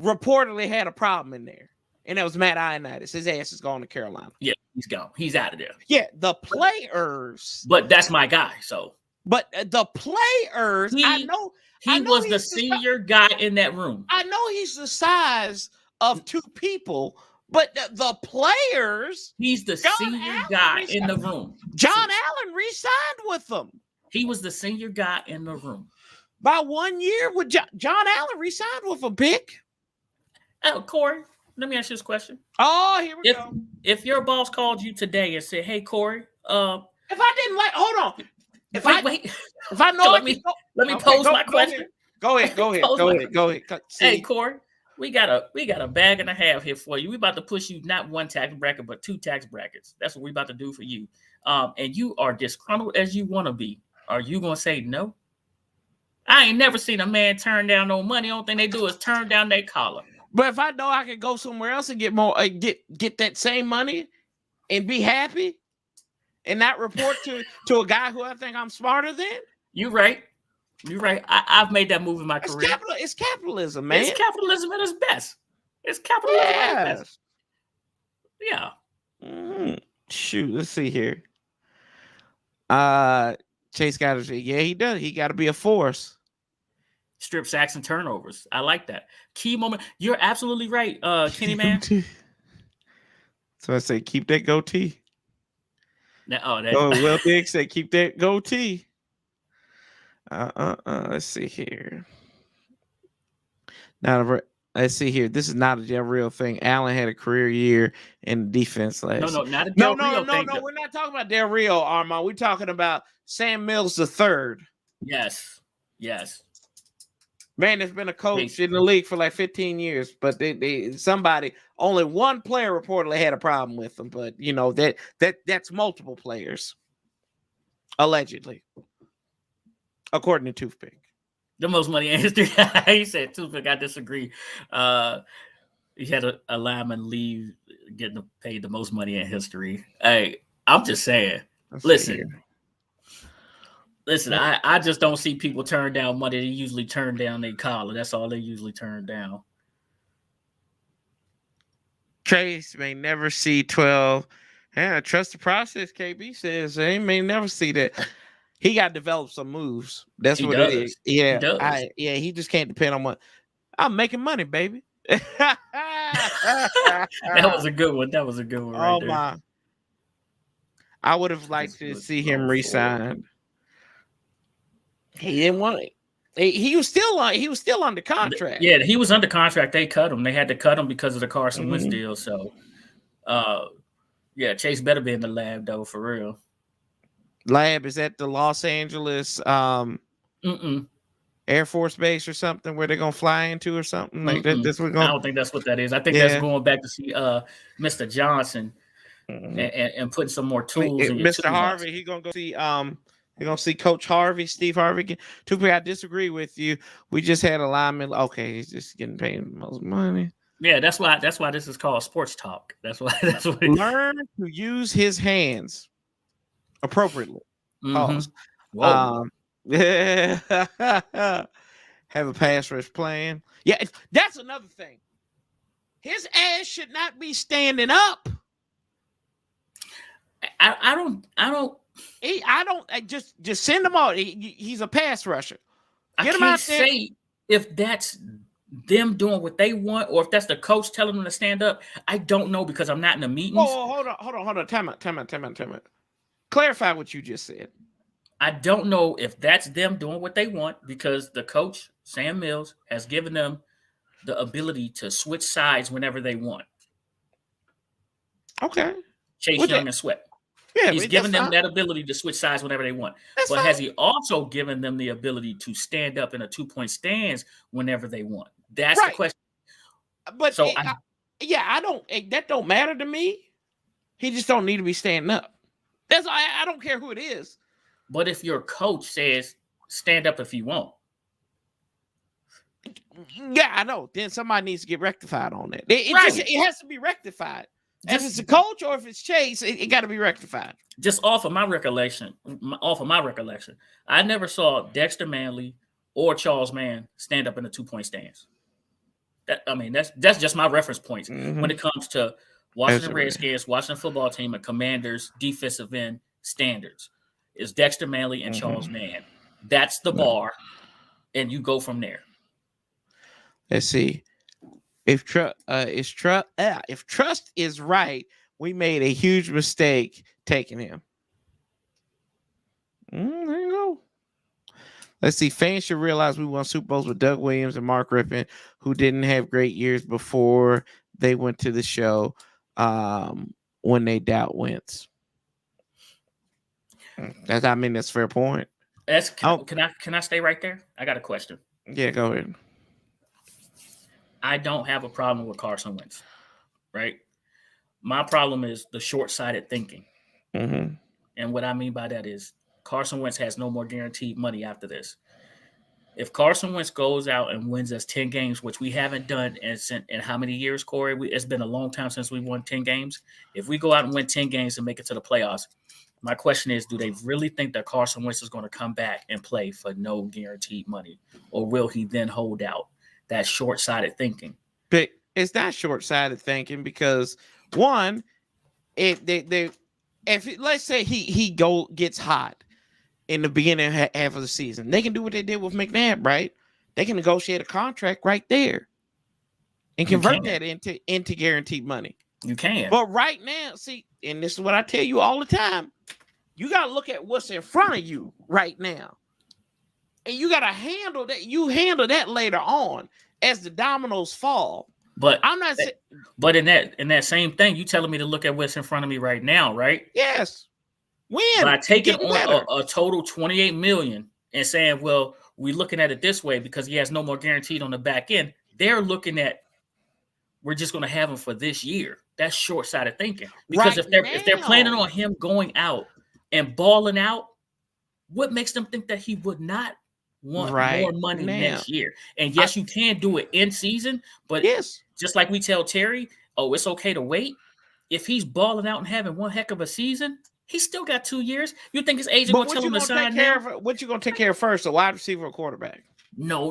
reportedly had a problem in there, and that was Matt Ioannidis. His ass is going to Carolina. Yeah, he's gone. He's out of there. Yeah, the players. But that's my guy. So, but the players, I know he was the senior guy in that room. I know he's the size of two people, but the players. He's the senior guy in the room. John Allen re-signed with them. He was the senior guy in the room. By 1 year, with John Allen re-signed with a pick. Oh, Corey, let me ask you this question. Oh, here we go. If your boss called you today and said, "Hey, Corey, if I didn't like, hold on. If I know, let me pose my question. Go ahead. Hey, Corey, we got a bag and a half here for you. We about to push you not one tax bracket, but 2 tax brackets. That's what we about to do for you. And you are disgruntled as you want to be. Are you gonna say no? I ain't never seen a man turn down no money. Only thing they do is turn down their collar. But if I know I can go somewhere else and get more, get that same money, and be happy, and not report to a guy who I think I'm smarter than. You're right. I've made that move in my career. It's capitalism, man. It's capitalism at its best. It's capitalism at its best. Yeah. Shoot, let's see here. Chase got to. Yeah, he does. He got to be a force. Strip sacks and turnovers. I like that. Key moment. You're absolutely right, Kenny man. So I say, keep that goatee. Will Diggs said, keep that goatee. Let's see here. Now, let's see here. This is not a Del Rio thing. Allen had a career year in defense last year. No, not a Del Rio thing. No. We're not talking about Del Rio, Armand. We're talking about Sam Mills III. Yes. Man, there's been a coach in the league for like 15 years, but only one player reportedly had a problem with them. But that's multiple players, allegedly, according to Toothpick. The most money in history. He said Toothpick. I disagree. He had a lineman leave getting paid the most money in history. Hey, I'm just saying. Listen, I just don't see people turn down money. They usually turn down their collar. That's all they usually turn down. Chase may never see 12. Yeah, trust the process, KB says. He may never see that. He got to develop some moves. That's what it is. Yeah, he just can't depend on what. I'm making money, baby. That was a good one. Right there. My. I would have liked to see him re-signed. He didn't want it. He was still under contract. Yeah, he was under contract. They cut him. They had to cut him because of the Carson Wentz deal. So, Chase better be in the lab though, for real. Lab is at the Los Angeles. Air Force Base or something where they're gonna fly into or something like that. That's what I don't think that's what that is. I think that's going back to see Mr. Johnson and putting some more tools in your Mr. toolbox. Harvey, he's gonna go see you're gonna see Coach Harvey, Steve Harvey. Tupi, I disagree with you. We just had a lineman. Okay, he's just getting paid the most money. Yeah, that's why this is called sports talk. That's what learn to use his hands appropriately. Pause. Yeah. Have a pass rush plan. Yeah, that's another thing. His ass should not be standing up. I don't just send him out. He's a pass rusher. Get him out there. Say if that's them doing what they want, or if that's the coach telling them to stand up. I don't know because I'm not in the meetings. Oh, hold on. Time out. Clarify what you just said. I don't know if that's them doing what they want because the coach, Sam Mills, has given them the ability to switch sides whenever they want. Okay. Chase Young and Sweat. Yeah, he's given them that ability to switch sides whenever they want. But has he also given them the ability to stand up in a 2-point stance whenever they want? That's the question. But so I don't. That don't matter to me. He just don't need to be standing up. That's I don't care who it is. But if your coach says stand up if you want. Yeah, I know. Then somebody needs to get rectified on that. It has to be rectified. If it's a coach or if it's Chase, it got to be rectified. Just off of my recollection, I never saw Dexter Manley or Charles Mann stand up in a 2-point stance. That's just my reference points when it comes to Washington Redskins, Washington football team, and Commanders defensive end standards. Is Dexter Manley and Charles Mann. That's the bar, and you go from there. Let's see. If trust is right, we made a huge mistake taking him. There you go. Let's see. Fans should realize we won Super Bowls with Doug Williams and Mark Rippon, who didn't have great years before they went to the show when they doubt Wentz. That's a fair point. Can I stay right there? I got a question. Yeah, go ahead. I don't have a problem with Carson Wentz, right? My problem is the short-sighted thinking. Mm-hmm. And what I mean by that is Carson Wentz has no more guaranteed money after this. If Carson Wentz goes out and wins us 10 games, which we haven't done in how many years, Corey? It's been a long time since we won 10 games. If we go out and win 10 games and make it to the playoffs, my question is, do they really think that Carson Wentz is going to come back and play for no guaranteed money? Or will he then hold out? That's short-sighted thinking. But it's not short-sighted thinking because one, let's say he gets hot in the beginning half of the season, they can do what they did with McNabb, right? They can negotiate a contract right there and convert that into guaranteed money. You can. But right now, see, and this is what I tell you all the time, you got to look at what's in front of you right now. And you got to handle that. You handle that later on as the dominoes fall. But I'm not saying. But in that same thing, you telling me to look at what's in front of me right now, right? Yes. When by taking on a total $28 million and saying, well, we're looking at it this way because he has no more guaranteed on the back end. They're looking at we're just going to have him for this year. That's short-sighted thinking. Because if they're planning on him going out and balling out, what makes them think that he would not want more money next year? And yes, you can do it in season, but just like we tell Terry, it's okay to wait. If he's balling out and having one heck of a season, he's still got 2 years. You think his agent will tell him to sign now? What you going to take care of first, a wide receiver or quarterback? No.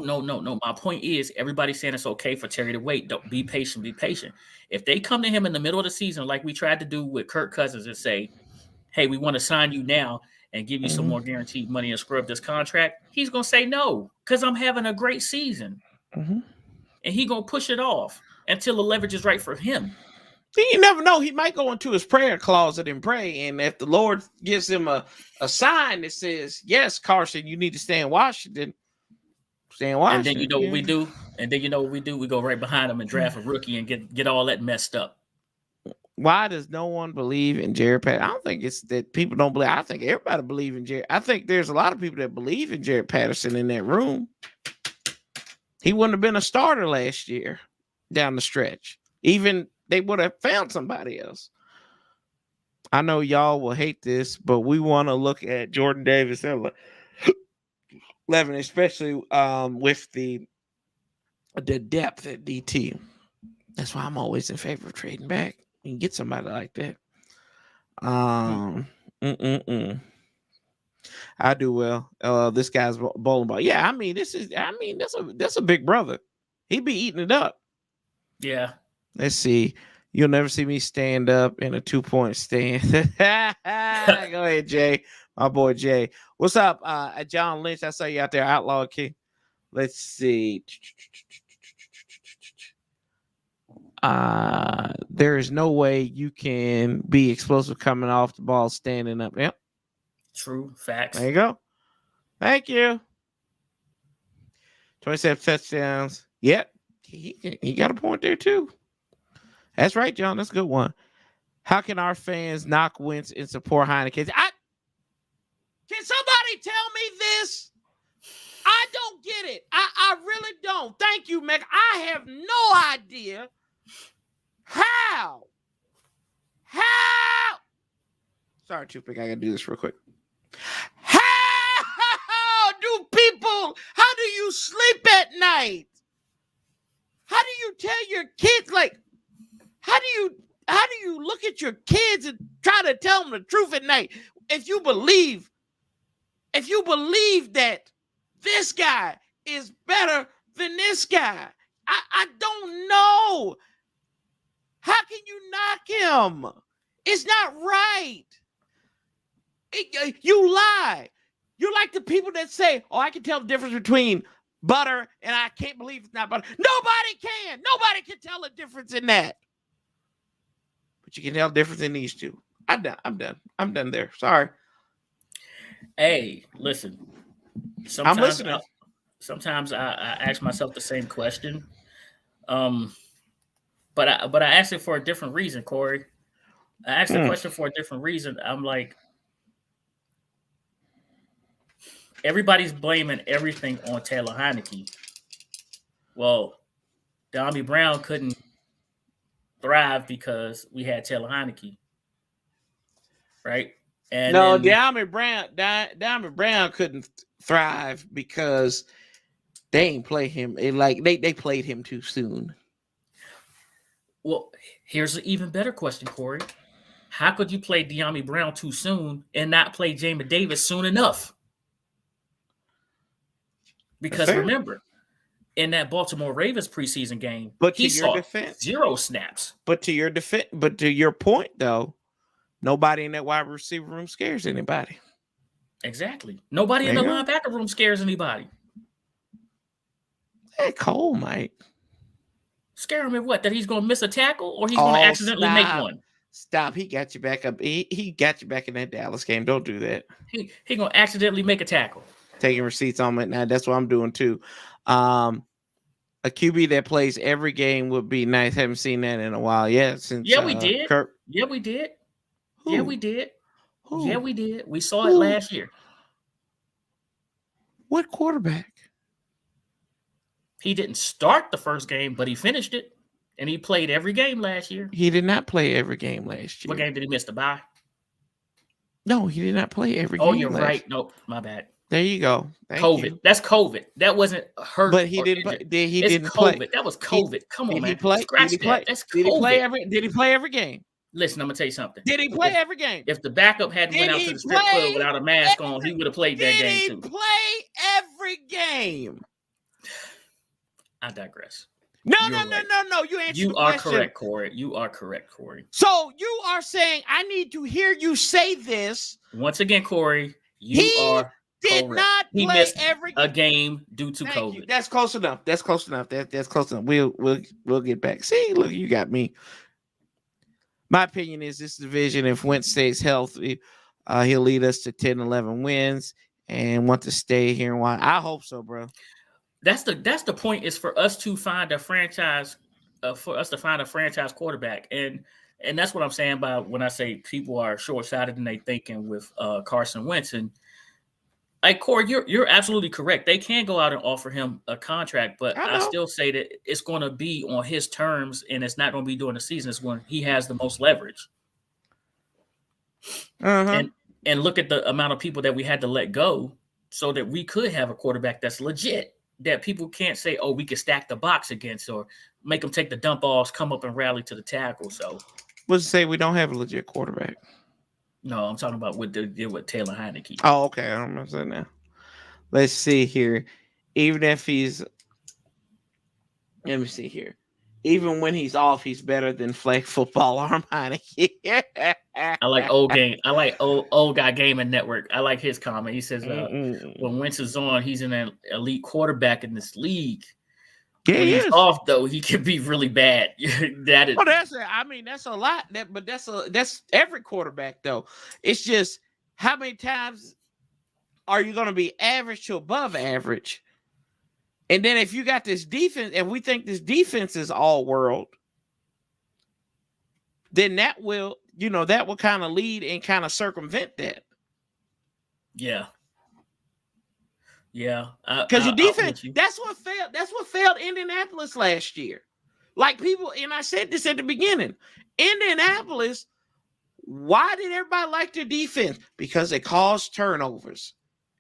My point is everybody's saying it's okay for Terry to wait. Don't be patient. If they come to him in the middle of the season like we tried to do with Kirk Cousins and say, hey, we want to sign you now and give you some more guaranteed money and screw up this contract, he's going to say no because I'm having a great season. And he's going to push it off until the leverage is right for him. You never know. He might go into his prayer closet and pray. And if the Lord gives him a sign that says, yes, Carson, you need to stay in Washington, stay in Washington. And then you know what we do? We go right behind him and draft a rookie and get all that messed up. Why does no one believe in Jared Patterson? I don't think it's that people don't believe. I think everybody believes in Jared. I think there's a lot of people that believe in Jared Patterson in that room. He wouldn't have been a starter last year down the stretch. Even they would have found somebody else. I know y'all will hate this, but we want to look at Jordan Davis at 11, especially with the depth at DT. That's why I'm always in favor of trading back. You can get somebody like that. I do well. This guy's bowling ball. Yeah, I mean, that's a big brother. He be eating it up. Yeah. Let's see. You'll never see me stand up in a 2-point stand. Go ahead, Jay. My boy Jay. What's up, John Lynch? I saw you out there, Outlaw King. Let's see. There is no way you can be explosive coming off the ball standing up. Yep. True. Facts. There you go. Thank you. 27 touchdowns. Yep. He got a point there too. That's right, John. That's a good one. How can our fans knock Wentz and support Heineken? Can somebody tell me this? I don't get it. I really don't. Thank you, Meg. I have no idea how. Sorry, Toothpick. I got to do this real quick. How do you sleep at night? How do you tell your kids, like, how do you look at your kids and try to tell them the truth at night? If you believe that this guy is better than this guy, I don't know. How can you knock him? It's not right. You lie. You're like the people that say, oh, I can tell the difference between butter and I can't believe it's not butter. Nobody can. Nobody can tell the difference in that. But you can tell the difference in these two. I'm done there. Sorry. Hey, listen. I'm listening. Sometimes I ask myself the same question. But I asked it for a different reason, Corey. I asked the question for a different reason. I'm like, everybody's blaming everything on Taylor Heineke. Well, Bellamy Brown couldn't thrive because we had Taylor Heineke, right? And no, Bellamy Brown couldn't thrive because they ain't play him. They played him too soon. Well, here's an even better question, Corey. How could you play Bellamy Brown too soon and not play Jamin Davis soon enough? Because remember, in that Baltimore Ravens preseason game, he saw 0 snaps. But to your point, though, nobody in that wide receiver room scares anybody. Exactly. Nobody in the linebacker room scares anybody. Hey, Cole might. Scare him in what? That he's going to miss a tackle or he's going to accidentally make one? Stop. He got you back up. He got you back in that Dallas game. Don't do that. He going to accidentally make a tackle. Taking receipts on it now. That's what I'm doing too. A QB that plays every game would be nice. Haven't seen that in a while. We did. We did. Who? Yeah, we did. Who? Yeah, we did. We saw it last year. What quarterback? He didn't start the first game, but he finished it. And he played every game last year. He did not play every game last year. What game did he miss? The bye? No, he did not play every game. Oh, you're right. Nope, my bad. There you go. COVID. You. That's COVID. That wasn't hurt. But he didn't. He didn't COVID. play. That was COVID. Come on, man. Did he play? Scratch did he play? That. That's COVID. Did he play every game? Listen, I'm gonna tell you something. Did he play every game? If the backup hadn't went out to the strip club without a mask on, he would have played that game too. Did he play every game? I digress. No. You answered the question. You are correct, Corey. You are correct, Corey. So you are saying I need to hear you say this. Once again, Corey, you are did correct. Not play he missed every a game due to COVID. You. That's close enough. That's close enough. That's close enough. We'll get back. See, look, you got me. My opinion is this division, if Wentz stays healthy, he'll lead us to 10, 11 wins and want to stay here and why. I hope so, bro. That's the point, is for us to find a franchise, quarterback. And And that's what I'm saying by when I say people are short-sighted and they thinking with Carson Wentz. And like Corey, you're absolutely correct. They can go out and offer him a contract, but I still say that it's going to be on his terms, and it's not going to be during the season. It's when he has the most leverage. And look at the amount of people that we had to let go so that we could have a quarterback that's legit. That people can't say, "Oh, we could stack the box against," or make them take the dump offs, come up and rally to the tackle. So, what's to say we don't have a legit quarterback? No, I'm talking about what they did with Taylor Heineke. Oh, okay. I'm not saying that. Let's see here. Even if he's, let me see here. Even when he's off, he's better than flag football arm Heineke. I like old game. I like old guy gaming network. I like his comment. He says when Wentz is on, he's an elite quarterback in this league. Yeah, when he's off, though, he can be really bad. That is. Well, that's a lot. But that's every quarterback though. It's just how many times are you going to be average to above average? And then if you got this defense, and we think this defense is all world, then that will kind of lead and kind of circumvent that. Yeah. Yeah. Because your defense, that's what failed. That's what failed Indianapolis last year. Like people, and I said this at the beginning, Indianapolis, why did everybody like their defense? Because they caused turnovers.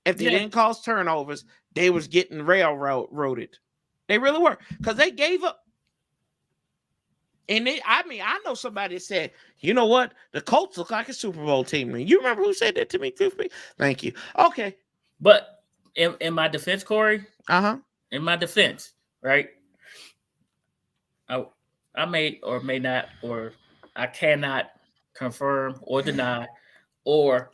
If they didn't cause turnovers, they was getting railroaded. They really were. Because they gave up. And I know somebody that said, you know what? The Colts look like a Super Bowl team. You remember who said that to me? Thank you. Okay. But in my defense, Corey, in my defense, right? I may or may not, or I cannot confirm or deny or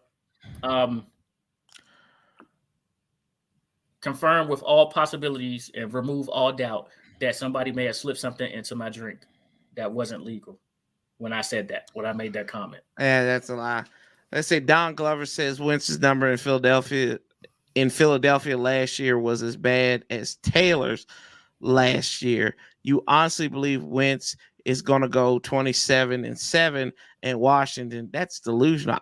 confirm with all possibilities and remove all doubt that somebody may have slipped something into my drink that wasn't legal when I said that, when I made that comment. Yeah, that's a lie. Let's say Don Glover says Wentz's number in Philadelphia last year was as bad as Taylor's last year. You honestly believe Wentz is going to go 27-7 in Washington? That's delusional.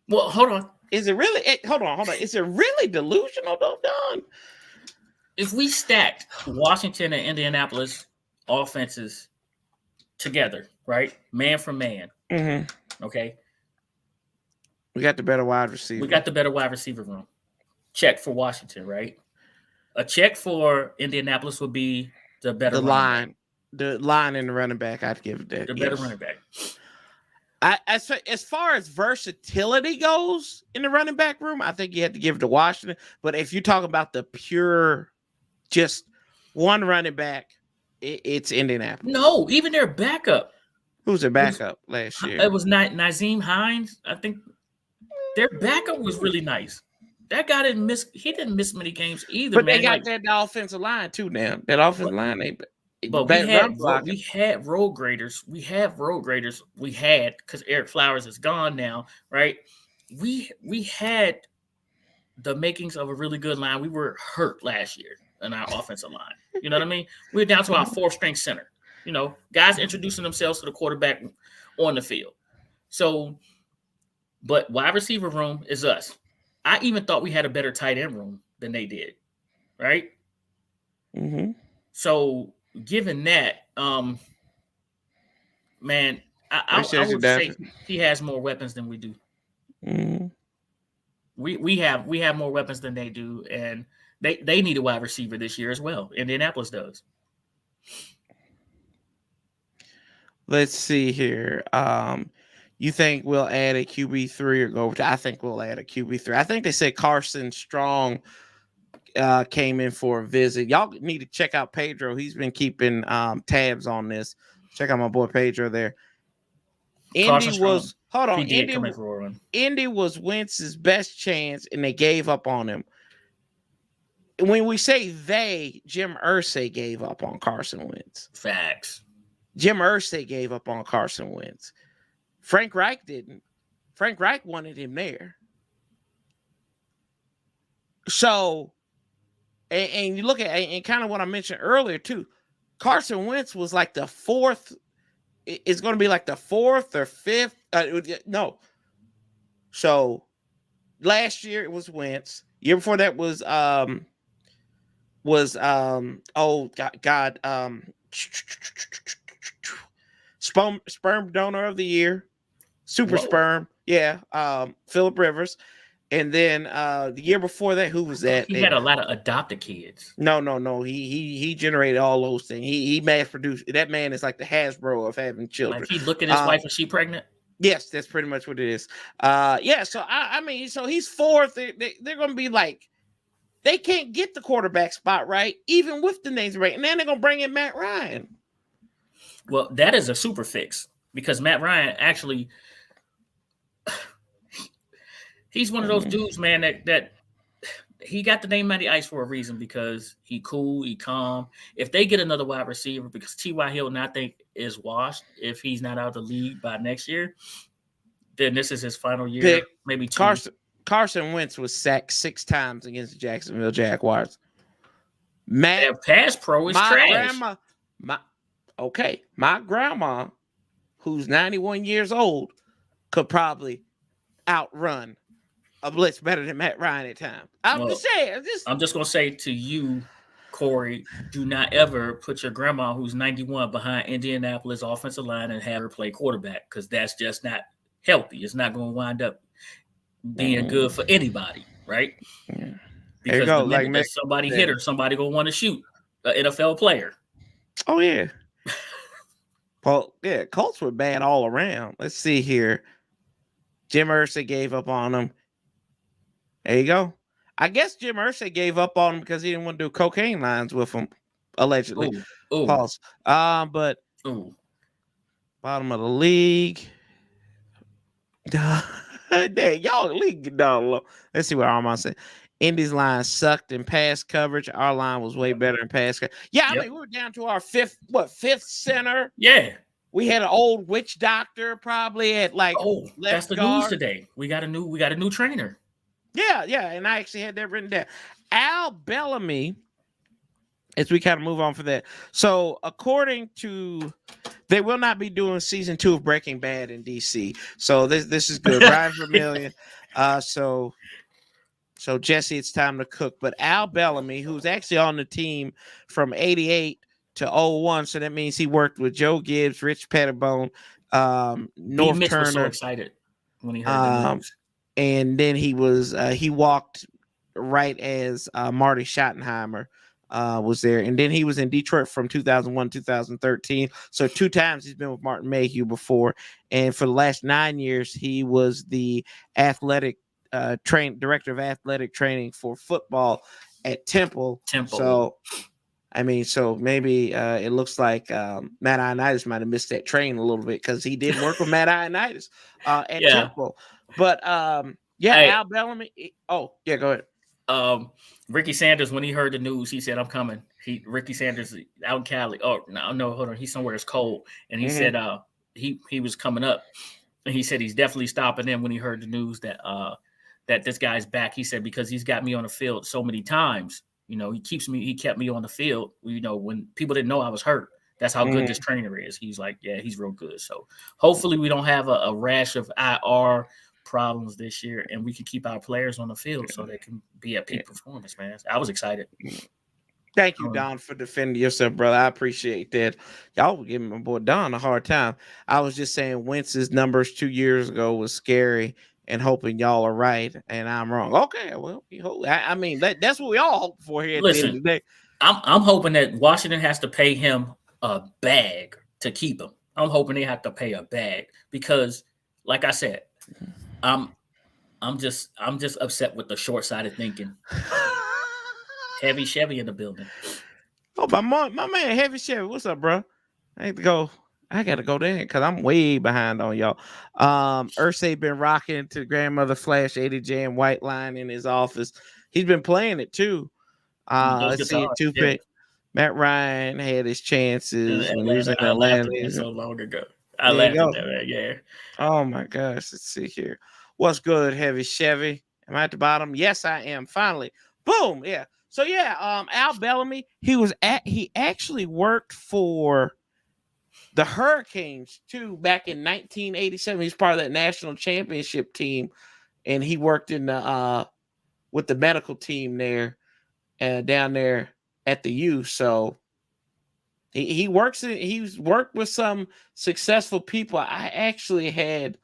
Well, hold on. Is it really? Hold on. Is it really delusional, though, Don? If we stacked Washington and Indianapolis offenses together, right, man for man, okay, we got the better wide receiver. We got the better wide receiver room. Check for Washington, right? A check for Indianapolis would be the better line. The line and the running back, I'd give it that. The better running back. As far as versatility goes in the running back room, I think you have to give it to Washington. But if you talk about the pure, just one running back, it's Indianapolis. No, even their backup. Who's their backup last year? It was Nazeem Hines. I think their backup was really nice. That guy didn't miss. He didn't miss many games either. But they got that offensive line too now. That offensive line ain't. But we had road graders. We have road graders. We had, because Eric Flowers is gone now, right? We had the makings of a really good line. We were hurt last year in our offensive line. You know what I mean? We were down to our fourth string center. You know, guys introducing themselves to the quarterback on the field. So, but wide receiver room is us. I even thought we had a better tight end room than they did, right? So, given that, man, I would say he has more weapons than we do. We have more weapons than they do, and they need a wide receiver this year as well. Indianapolis does. Let's see here. You think we'll add a QB3 or go? I think we'll add a QB3. I think they said Carson Strong came in for a visit. Y'all need to check out Pedro. He's been keeping tabs on this. Check out my boy Pedro there. Indy was Wentz's best chance, and they gave up on him. When we say they, Jim Irsay gave up on Carson Wentz. Facts. Jim Irsay gave up on Carson Wentz. Frank Reich didn't. Frank Reich wanted him there. So, and you look at, and kind of what I mentioned earlier too, Carson Wentz was like the fourth it's going to be like the 4th or 5th. No. So last year it was Wentz. Year before that was sperm donor of the year, super sperm. Yeah. Phillip Rivers. And then the year before that, who was that? He had a lot of adopted kids. No. He generated all those things. He mass produced. That man is like the Hasbro of having children. Like he look at his wife and she pregnant. Yes, that's pretty much what it is. Yeah. So I mean, so he's 4th. They're going to be like, they can't get the quarterback spot right, even with the names right. And then they're going to bring in Matt Ryan. Well, that is a super fix because Matt Ryan actually, he's one of those dudes, man, that he got the name on the ice for a reason because he cool, he calm. If they get another wide receiver, because T.Y. Hilton, I think, is washed if he's not out of the league by next year, then this is his final year, maybe 2. Carson Wentz was sacked 6 times against the Jacksonville Jaguars. Their pass pro is trash. My grandma, who's 91 years old, could probably outrun a blitz better than Matt Ryan at times. I'm just gonna say to you, Corey, do not ever put your grandma who's 91 behind Indianapolis offensive line and have her play quarterback because that's just not healthy. It's not going to wind up being good for anybody, right? Yeah. Because the minute that somebody hit her, somebody gonna want to shoot an NFL player. Oh yeah. Well, yeah, Colts were bad all around. Let's see here. Jim Irsay gave up on them. There you go. I guess Jim Irsay gave up on him because he didn't want to do cocaine lines with him, allegedly. Pause. But bottom of the league. Dang, y'all league down low. Let's see what Armand said. Indy's line sucked in pass coverage. Our line was way better in pass coverage. Yeah, I mean, we were down to our fifth center. Yeah. We had an old witch doctor probably at like left that's the guard. news today. We got a new trainer. Yeah, and I actually had that written down. Al Bellamy, as we kind of move on for that. So according to, they will not be doing season 2 of Breaking Bad in DC. So this is good. Ryan Vermillion. So Jesse, it's time to cook. But Al Bellamy, who's actually on the team from 88 to 01, so that means he worked with Joe Gibbs, Rich Pettibone, North Mitch Turner. Was so excited when he heard the news. And then he walked right as Marty Schottenheimer was there. And then he was in Detroit from 2001 2013. So 2 times he's been with Martin Mayhew before. And for the last 9 years, he was the athletic director of athletic training for football at Temple. So, I mean, so maybe it looks like Matt Ioannidis might have missed that train a little bit because he did work with Matt Ioannidis at Temple. But Al Bellamy. Oh, yeah, go ahead. Ricky Sanders, when he heard the news, he said, "I'm coming." Ricky Sanders out in Cali. Oh no, hold on. He's somewhere it's cold, and he said he was coming up, and he said he's definitely stopping in when he heard the news that that this guy's back. He said because he's got me on the field so many times. You know, he kept me on the field. You know, when people didn't know I was hurt. That's how good this trainer is. He's like, yeah, he's real good. So hopefully we don't have a rash of IR problems this year, and we can keep our players on the field so they can be at peak performance, man. I was excited. Thank you, Don, for defending yourself, brother. I appreciate that. Y'all were giving my boy Don a hard time. I was just saying Wentz's numbers 2 years ago was scary and hoping y'all are right and I'm wrong. Okay, well, I mean, that's what we all hope for here at the end of the day. I'm hoping that Washington has to pay him a bag to keep him. I'm hoping they have to pay a bag because, like I said, I'm just upset with the short-sighted thinking. Heavy Chevy in the building. Oh, my man, Heavy Chevy. What's up, bro? I got to go there because I'm way behind on y'all. Irsay been rocking to Grandmother Flash 80J and White Line in his office. He's been playing it too. Let's see, pick. Matt Ryan had his chances when he was in Atlanta. So long ago. I laughed at that, man. Yeah. Oh my gosh. Let's see here. What's good, Heavy Chevy? Am I at the bottom? Yes, I am. Finally. Boom. Yeah. So Al Bellamy, he actually worked for the Hurricanes too. Back in 1987, he's part of that national championship team, and he worked in the with the medical team there, down there at the U. So he's worked with some successful people. I actually had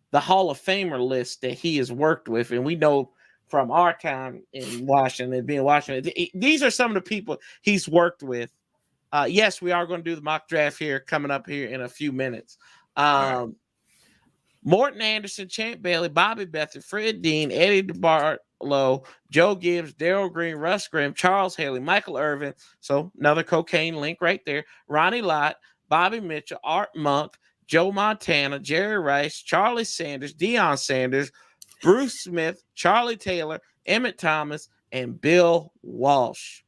the Hall of Famer list that he has worked with, and we know from our time in Washington, being Washington, these are some of the people he's worked with. Yes, we are going to do the mock draft here coming up here in a few minutes. Right. Morton Anderson, Champ Bailey, Bobby Beathard, Fred Dean, Eddie DeBartolo, Joe Gibbs, Darryl Green, Russ Grimm, Charles Haley, Michael Irvin. So another cocaine link right there. Ronnie Lott, Bobby Mitchell, Art Monk, Joe Montana, Jerry Rice, Charlie Sanders, Deion Sanders, Bruce Smith, Charlie Taylor, Emmett Thomas, and Bill Walsh.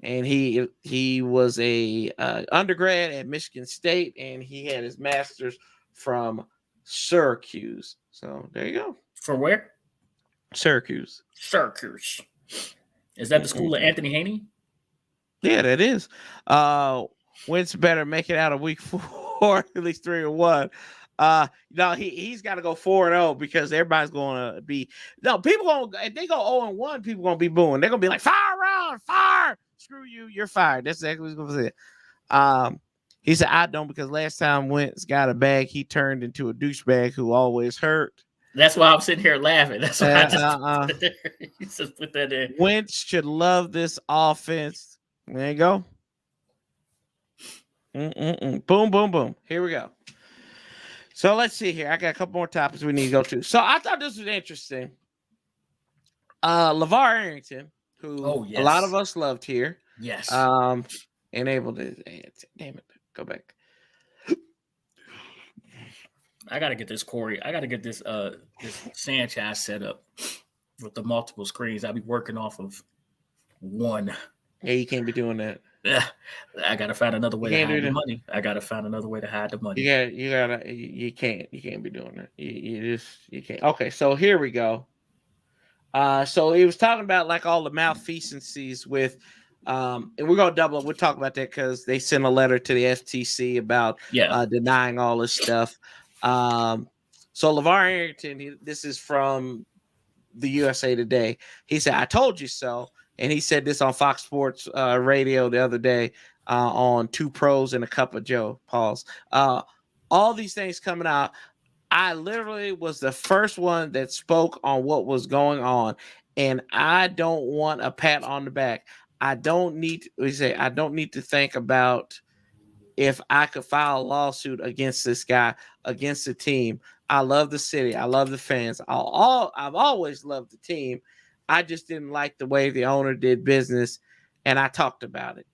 And he was a undergrad at Michigan State, and he had his master's from Syracuse. So there you go. For where? Syracuse. Syracuse. Is that the school of Anthony Haney? Yeah, that is. Wentz better make it out of week 4, at least 3 or 1. No, he's got to go 4-0 because everybody's going to be. No, people going. If they go 0-1, people going to be booing. They're going to be like, fire around, fire. Screw you, you're fired. That's exactly what he's going to say. He said, I don't, because last time Wentz got a bag, he turned into a douchebag who always hurt. That's why I'm sitting here laughing. That's why I just he just put that in. Wentz should love this offense. There you go. Boom, boom, boom. Here we go. So let's see here. I got a couple more topics we need to go to. So I thought this was interesting. Lavar Arrington, who a lot of us loved here. Yes. And able to, damn it, go back. I gotta get this Corey. I gotta get this Sanchez set up with the multiple screens. I'll be working off of one. Yeah, you can't be doing that. I gotta find another way to hide the money. I gotta find another way to hide the money. You can't be doing that. You can't. Okay, so here we go. So he was talking about like all the malfeasancies with and we're gonna double up. We'll talk about that because they sent a letter to the FTC about denying all this stuff. So LeVar Arrington, this is from the USA Today. He said, I told you so. And he said this on Fox Sports radio the other day on Two Pros and a Cup of Joe. Pause. All these things coming out. I literally was the first one that spoke on what was going on. And I don't want a pat on the back. I don't need to think about if I could file a lawsuit against this guy, against the team. I love the city. I love the fans. I've always loved the team. I just didn't like the way the owner did business, and I talked about it.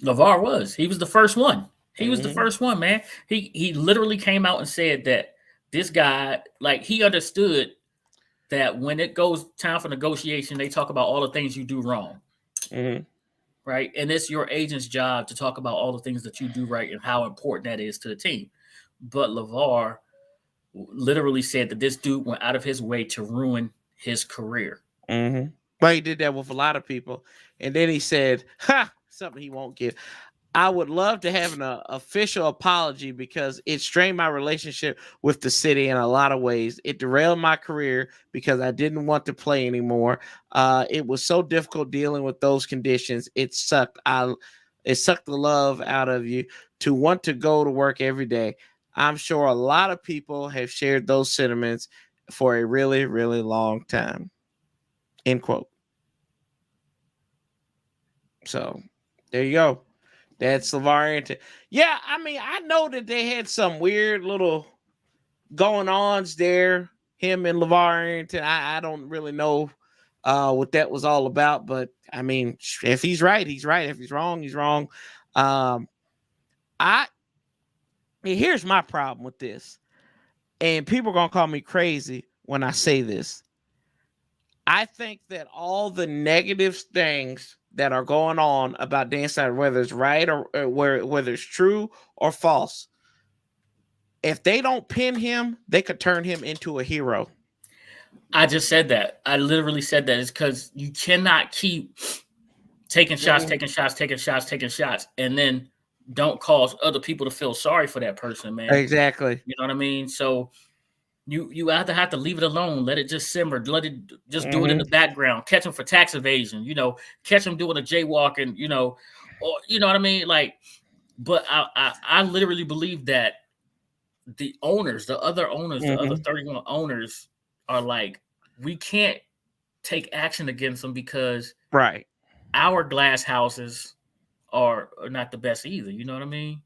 LeVar was. He was the first one. He was the first one, man. He literally came out and said that this guy, like, he understood that when it goes time for negotiation, they talk about all the things you do wrong. Mm-hmm. Right? And it's your agent's job to talk about all the things that you do right and how important that is to the team. But LeVar literally said that this dude went out of his way to ruin his career. Mm-hmm. Well, he did that with a lot of people. And then he said, something he won't give. I would love to have an official apology because it strained my relationship with the city in a lot of ways. It derailed my career because I didn't want to play anymore. It was so difficult dealing with those conditions. It sucked. It sucked the love out of you to want to go to work every day. I'm sure a lot of people have shared those sentiments for a really, really long time. End quote. So there you go. That's LeVar Arrington. Yeah, I mean, I know that they had some weird little going-ons there, him and LeVar Arrington. I don't really know what that was all about, but I mean, if he's right, he's right. If he's wrong, he's wrong. Here's my problem with this, and people are going to call me crazy when I say this. I think that all the negative things that are going on about Dan Snyder, whether it's right or whether it's true or false, if they don't pin him, they could turn him into a hero. I just said that. I literally said that. It's because you cannot keep taking shots, and then don't cause other people to feel sorry for that person, man. Exactly. You know what I mean? So you either have to leave it alone, let it just simmer, let it just do it in the background, catch them for tax evasion, catch them doing a jaywalking, or you know what I mean? Like, but I literally believe that the other 31 owners are like, we can't take action against them because right. our glass houses are not the best either. You know what I mean?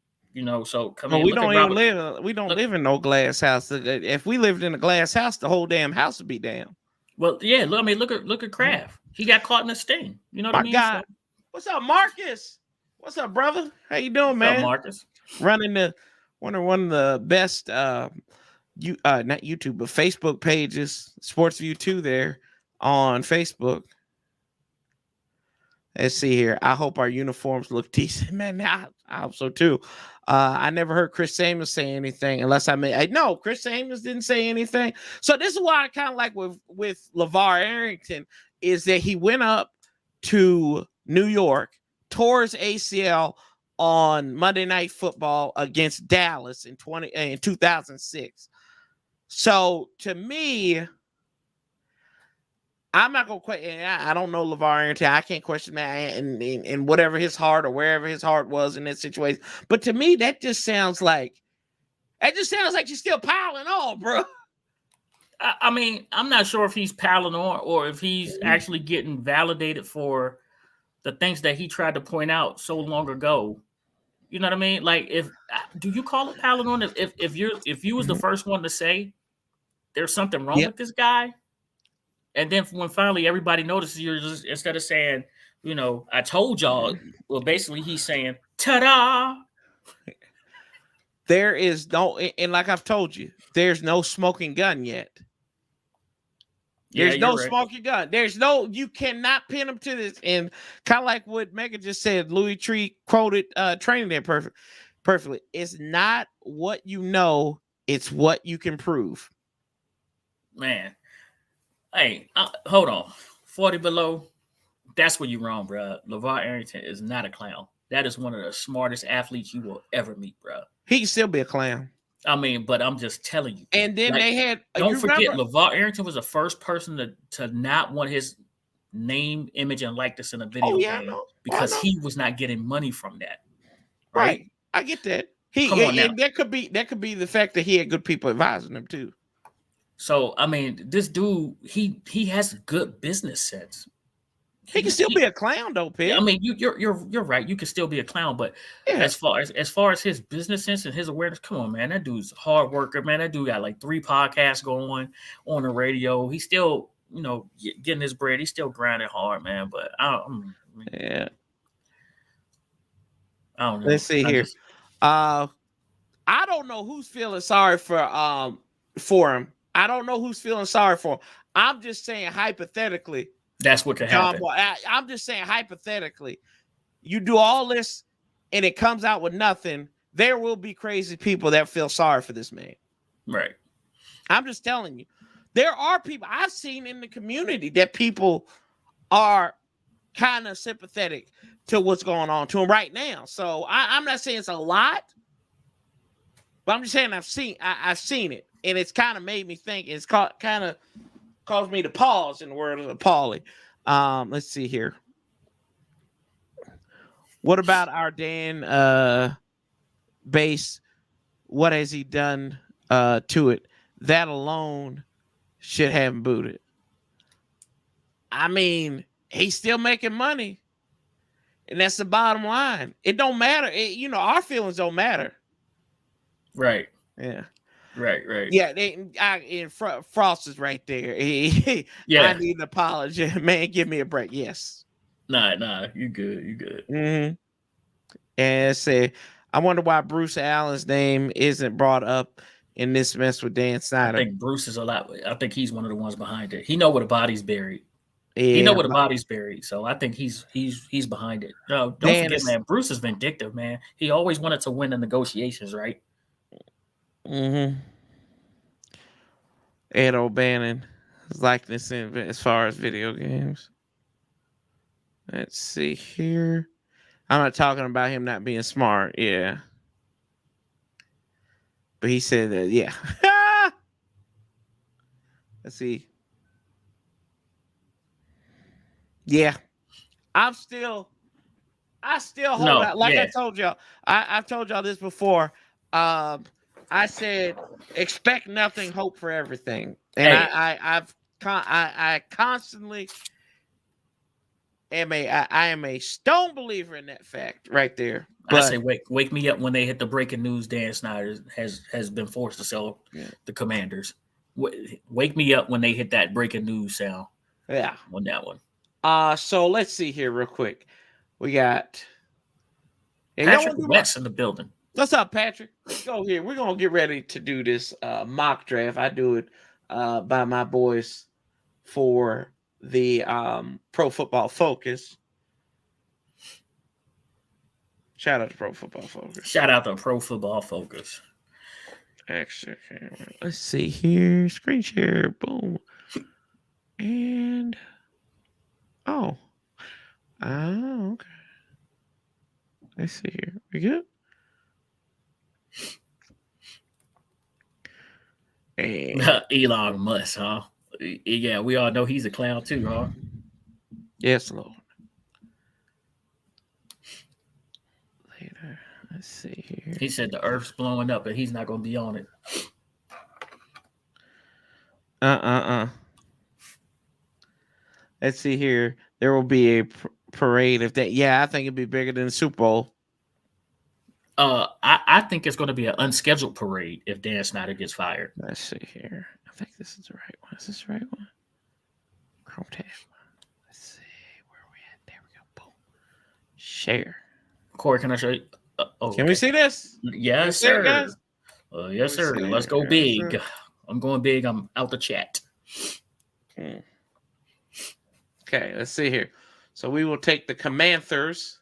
So come Well, in. we Look at don't Robert. even live. We don't live in no glass house. If we lived in a glass house, the whole damn house would be down. Well, yeah. I mean, look at Kraft. He got caught in a sting. You know what My I mean? God, what's up, Marcus? What's up, brother? How you doing, What's man? up, Marcus? Running one of the best not YouTube but Facebook pages, Sports View 2 there on Facebook. Let's see here. I hope our uniforms look decent, man. I hope so too. I never heard Chris Samuels say anything unless no, Chris Samuels didn't say anything. So this is why I kind of like with Lavar Arrington is that he went up to New York, tore his ACL on Monday Night Football against Dallas in 2006. So to me, I'm not gonna question. I don't know Lavar Arrington. I can't question that and whatever his heart or wherever his heart was in that situation. But to me, that just sounds like you're still piling on, bro. I mean, I'm not sure if he's piling on or if he's actually getting validated for the things that he tried to point out so long ago. You know what I mean? Like, do you call it piling on? If you was the first one to say there's something wrong with this guy, and then when finally everybody notices, you're just, instead of saying, I told y'all, well, basically he's saying, ta-da. There is no, and like I've told you, there's no smoking gun yet. There's no smoking gun. You cannot pin him to this. And kind of like what Megan just said, Louis Tree quoted training there perfectly. It's not what you know, it's what you can prove. Man. Hey, hold on. 40 below, that's where you're wrong, bro. Lavar Arrington is not a clown. That is one of the smartest athletes you will ever meet, bro. He can still be a clown. I mean, but I'm just telling you. And then they had. Don't forget, Lavar Arrington was the first person to not want his name, image, and likeness in a video game because he was not getting money from that. Right? I get that. That could be the fact that he had good people advising him too. So I mean, this dude, he has good business sense. He can still be a clown, though, Pig. I mean, you're right. You can still be a clown, but as far as his business sense and his awareness, come on, man. That dude's a hard worker, man. That dude got like 3 podcasts going on the radio. He's still, getting his bread. He's still grinding hard, man. But I don't know. Let's see here. I don't know who's feeling sorry for him. I don't know who's feeling sorry for him. I'm just saying hypothetically. That's what could happen. I'm just saying hypothetically, you do all this and it comes out with nothing. There will be crazy people that feel sorry for this man. Right. I'm just telling you. There are people I've seen in the community that people are kind of sympathetic to what's going on to him right now. So I'm not saying it's a lot, but I'm just saying I've seen it, and it's kind of made me think. It's kind of caused me to pause in the word of Paulie. Let's see here. What about our Dan base? What has he done to it? That alone should have him booted. I mean, he's still making money, and that's the bottom line. It don't matter. Our feelings don't matter. Right. Yeah. Right. Yeah, Frost is right there. Yeah. I need an apology. Man, give me a break. Yes. Nah, you good. Mm-hmm. And say, I wonder why Bruce Allen's name isn't brought up in this mess with Dan Snyder. I think Bruce is I think he's one of the ones behind it. He know where the body's buried. Yeah, he know where the body's buried. So I think he's behind it. No, don't forget, man, Bruce is vindictive, man. He always wanted to win the negotiations, right? Mm-hmm. Ed O'Bannon likeness as far as video games. Let's see here. I'm not talking about him not being smart. Yeah. But he said that, yeah. Let's see. Yeah. I still hold out. Like I told y'all, I've told y'all this before. I said expect nothing, hope for everything. And I constantly I am a stone believer in that fact right there. But I say wake me up when they hit the breaking news. Dan Snyder has been forced to sell the Commanders. Wake me up when they hit that breaking news sound. Yeah, on that one. So let's see here real quick. We got Patrick Wentz in the building. What's up, Patrick? Let's go here. We're gonna get ready to do this mock draft. I do it by my boys for the Pro Football Focus. Shout out to Pro Football Focus. Shout out to Pro Football Focus. Extra camera. Let's see here. Screen share. Boom. And okay. Let's see here. We good? And Elon Musk, huh? Yeah, we all know he's a clown too, huh? Yes, Lord. Later. Let's see here. He said the Earth's blowing up and he's not going to be on it. Let's see here. There will be a parade if that. Yeah, I think it'd be bigger than the Super Bowl. I think it's going to be an unscheduled parade if Dan Snyder gets fired. Let's see here. I think this is the right one. Is this the right one? Chrome tab. Let's see where are we at. There we go. Boom. Share. Corey, can I show you? Can we see this? Yes, sir. Guys? Yes, sir. Let's go big. Sir. I'm going big. I'm out the chat. Okay, let's see here. So we will take the Commanders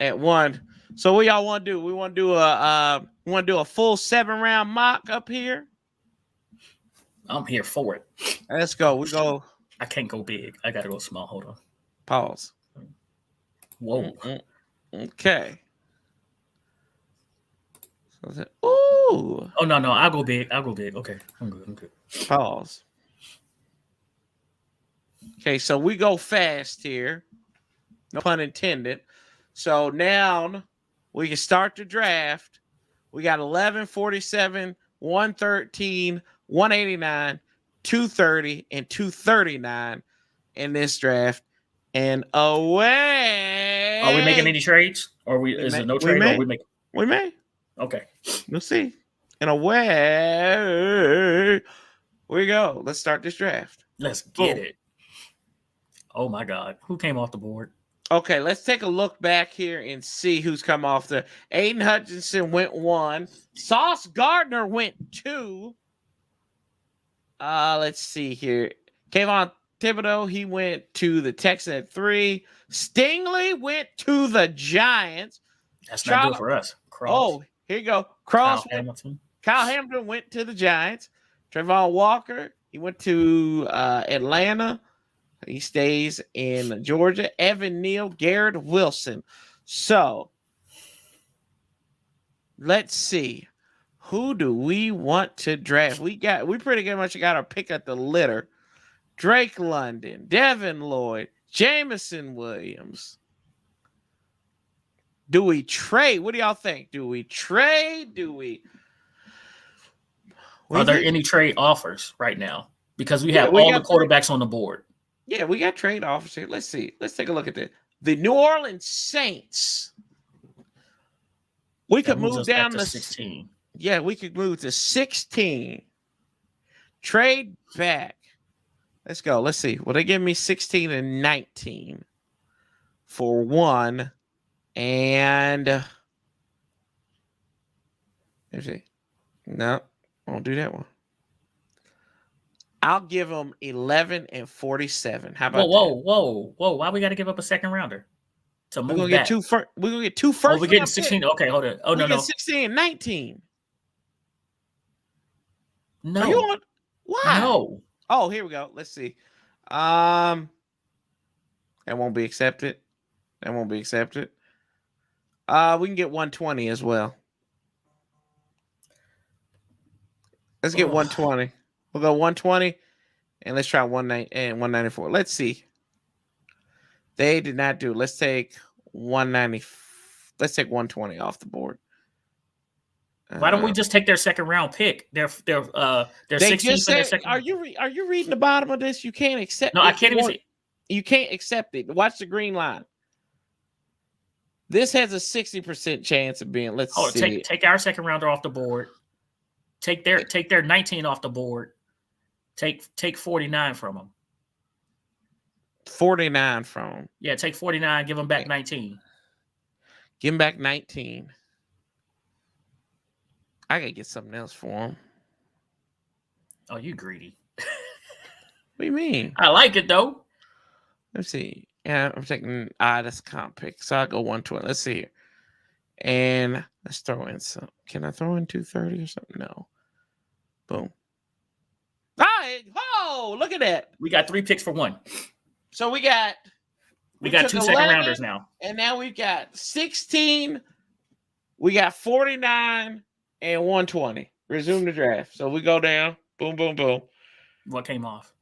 at 1. So what y'all want to do? We want to do a full 7-round mock up here. I'm here for it. Let's go. We go. I can't go big. I gotta go small. Hold on. Pause. Whoa. Okay. So ooh. Oh no, I'll go big. Okay, I'm good. Pause. Okay, so we go fast here. No pun intended. So now we can start the draft. We got 11, 47, 113, 189, 230, and 239 in this draft. And away. Are we making any trades? Is it no trade? We may. Okay. We'll see. And away we go. Let's start this draft. Let's get it. Oh my God. Who came off the board? Okay, let's take a look back here and see who's come off there. Aiden Hutchinson went 1. Sauce Gardner went 2. Let's see here. Kayvon Thibodeau, he went to the Texans at 3. Stingley went to the Giants. That's not good for us. Cross. Oh, here you go. Kyle Hamilton went to the Giants. Trayvon Walker, he went to Atlanta. He stays in Georgia. Evan Neal, Garrett Wilson. So, let's see. Who do we want to draft? We pretty much got our pick at the litter. Drake London, Devin Lloyd, Jameson Williams. Do we trade? What do y'all think? Do we trade? Are there any trade offers right now? Because we have all the quarterbacks on the board. Yeah, we got trade offers here. Let's see. Let's take a look at this. The New Orleans Saints. We could move down to 16. Yeah, we could move to 16. Trade back. Let's go. Let's see. Will they give me 16 and 19 for 1? And let's see. No, I won't do that one. I'll give them 11 and 47. How about whoa. Why we got to give up a second rounder to move back? We're going to get 2 first. Oh, we're getting 16. Pick. Okay, hold on. Oh, no. 16 and 19. No. Are you on? Why? No. Oh, here we go. Let's see. That won't be accepted. That won't be accepted. We can get 120 as well. Let's get 120. We'll go 120, and let's try 190 and 194. Let's see. They did not do. Let's take 190. Let's take 120 off the board. Why don't we just take their second round pick? They're 16th in their second. Are you reading the bottom of this? You can't accept. No, I can't even see. You can't accept it. Watch the green line. This has a 60% chance of being. Let's see. Take our second rounder off the board. Take their 19 off the board. Take 49 from them. 49 from them. Yeah, take 49. Give them back 19. Give them back 19. I gotta get something else for them. Oh, you greedy. What do you mean? I like it though. Let's see. Yeah, I'm taking that's comp pick. So I'll go 120. Let's see here. And let's throw in some. Can I throw in 230 or something? No. Boom. All right. Oh, look at that. We got 3 picks for 1. So we got 2 second rounders now. And now we've got 16. We got 49 and 120. Resume the draft. So we go down. Boom, boom, boom. What came off?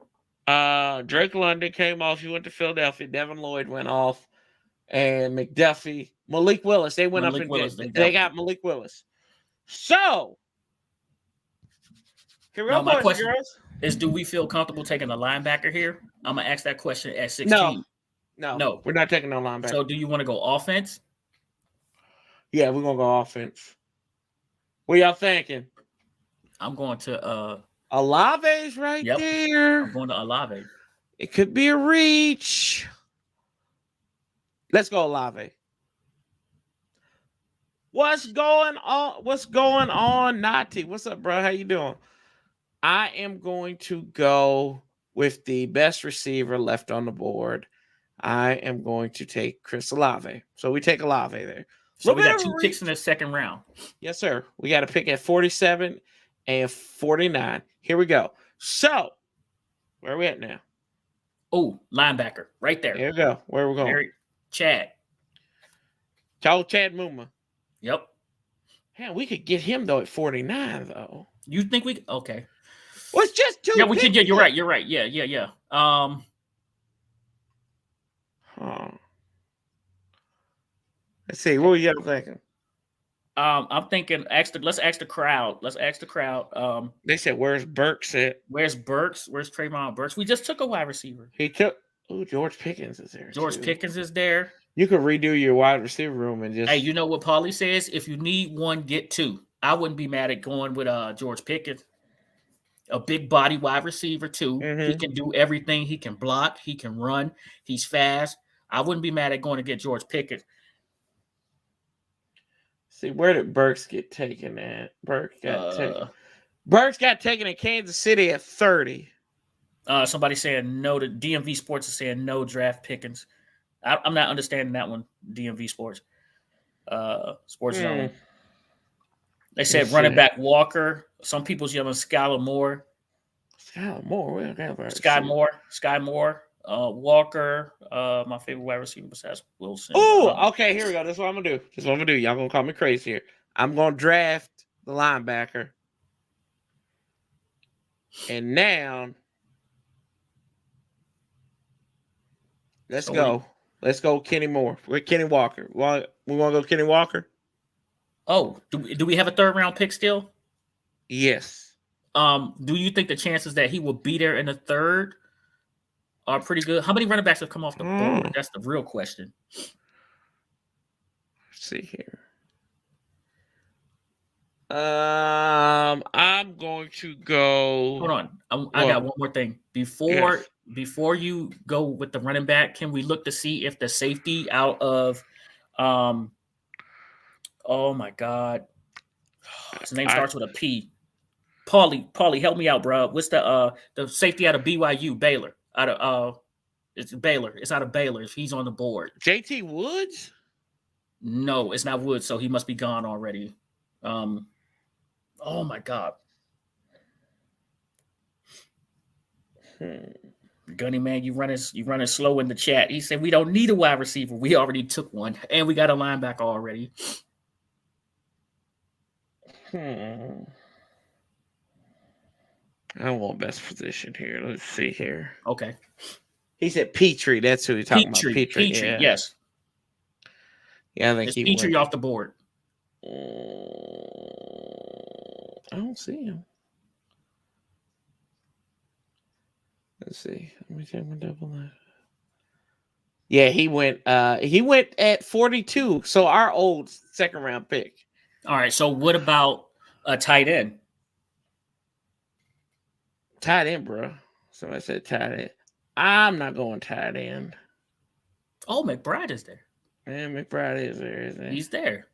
Drake London came off. He went to Philadelphia. Devin Lloyd went off. And McDuffie. Malik Willis. They went Malik up and Willis, they got Malik Willis. So here we go, my boys question and girls. Is, do we feel comfortable taking a linebacker here? I'm gonna ask that question at 16. No. We're not taking no linebacker. So do you want to go offense? Yeah, we're gonna go offense. What y'all thinking? I'm going to Olave's right there. I'm going to Olave. It could be a reach. Let's go Olave. What's going on, Nati? What's up, bro? How you doing? I am going to go with the best receiver left on the board. I am going to take Chris Olave. So we take Olave there. So we got 2 picks in the second round. Yes, sir. We got a pick at 47 and 49. Here we go. So where are we at now? Oh, linebacker right there. Here we go. Where are we going? Chad Muma. Yep. Man, we could get him though at 49 though. You think we okay? Well, it's just 2. Yeah, we could. Yeah, you're right. Yeah. Let's see. What were you thinking? I'm thinking. Let's ask the crowd. They said, "Where's Burks at?" Where's Burks? Where's Trayvon Burks? We just took a wide receiver. He took. Oh, George Pickens is there. Pickens is there. You could redo your wide receiver room and just. Hey, you know what Paulie says? If you need one, get 2. I wouldn't be mad at going with George Pickens. A big body wide receiver too. Mm-hmm. He can do everything. He can block. He can run. He's fast. I wouldn't be mad at going to get George Pickens. See, where did Burks get taken at? Burks got taken in Kansas City at 30. Somebody saying no. The DMV Sports is saying no draft Pickens. I'm not understanding that one. DMV Sports. Sports Zone. They said running back Walker. Some people's yelling Skylar Moore. Sky Moore. Walker. My favorite wide receiver besides Wilson. Oh, okay. Here we go. That's what I'm gonna do. Y'all gonna call me crazy here. I'm gonna draft the linebacker. And now, let's go. Let's go, Kenny Moore. We're Kenny Walker. We want to go Kenny Walker? Oh, do we have a 3rd round pick still? Yes. Do you think the chances that he will be there in the 3rd are pretty good? How many running backs have come off the board? That's the real question. Let's see here. I'm going to go. Hold on. I got one more thing. Before you go with the running back, can we look to see if the safety out of oh my God. His name starts with a P. Paulie, help me out, bro. What's the safety out of BYU, Baylor? It's Baylor. It's out of Baylor if he's on the board. JT Woods? No, it's not Woods, so he must be gone already. Oh my God. Gunny man, you running slow in the chat. He said we don't need a wide receiver. We already took one, and we got a linebacker already. I want best position here. Let's see here. Okay. He said Petrie. That's who he's talking about. Petrie. Yeah. Yes. Yeah, I think it's he Petrie went. Off the board. I don't see him. Let's see. Let me check my double live. Yeah, he went at 42. So our old second round pick. All right. So what about a tight end? Tight end, bro. Somebody said tight end. I'm not going tight end. Oh, McBride is there. Man, McBride is there, isn't he? He's there.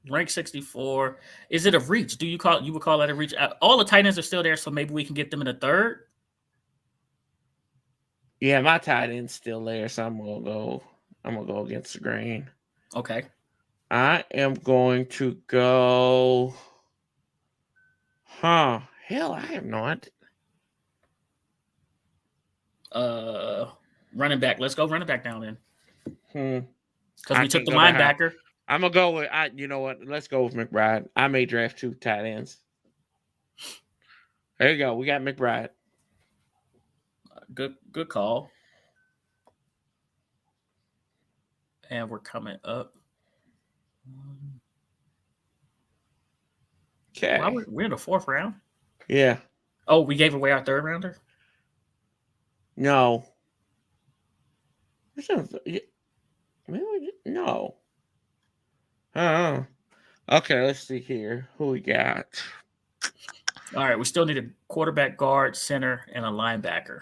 Rank 64. Is it a reach? You would call that a reach? All the tight ends are still there, so maybe we can get them in the third. Yeah, my tight end's still there, so I'm gonna go against the grain. Okay. I am going to go. Hell, I have not. Running back. Let's go running back down then. Because we took the linebacker. I'm gonna go with. You know what? Let's go with McBride. I may draft 2 tight ends. There you go. We got McBride. Good call. And we're coming up. Okay. Wow, we're in the 4th round. Yeah. Oh, we gave away our 3rd rounder? No. No. Okay, let's see here. Who we got? All right, we still need a quarterback, guard, center, and a linebacker.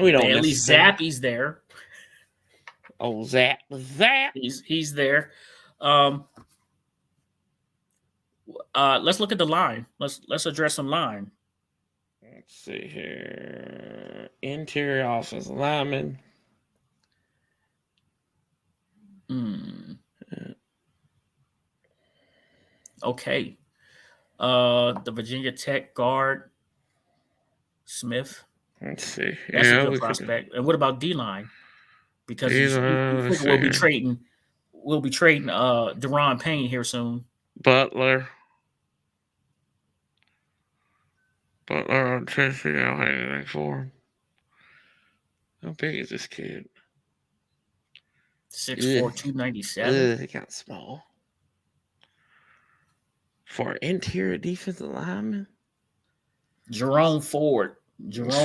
We don't. At least Zappy's there. Oh, Zap. He's there. Let's look at the line. Let's address some line. Let's see here. Interior offensive lineman. Okay. The Virginia Tech guard, Smith. Let's see. That's a good prospect. And what about D-line? Because we'll be trading Deron Payne here soon. Butler on Tennessee. I don't have anything for him. How big is this kid? 6'4", 297. He got small. For interior defensive lineman? Jerome Ford. Let's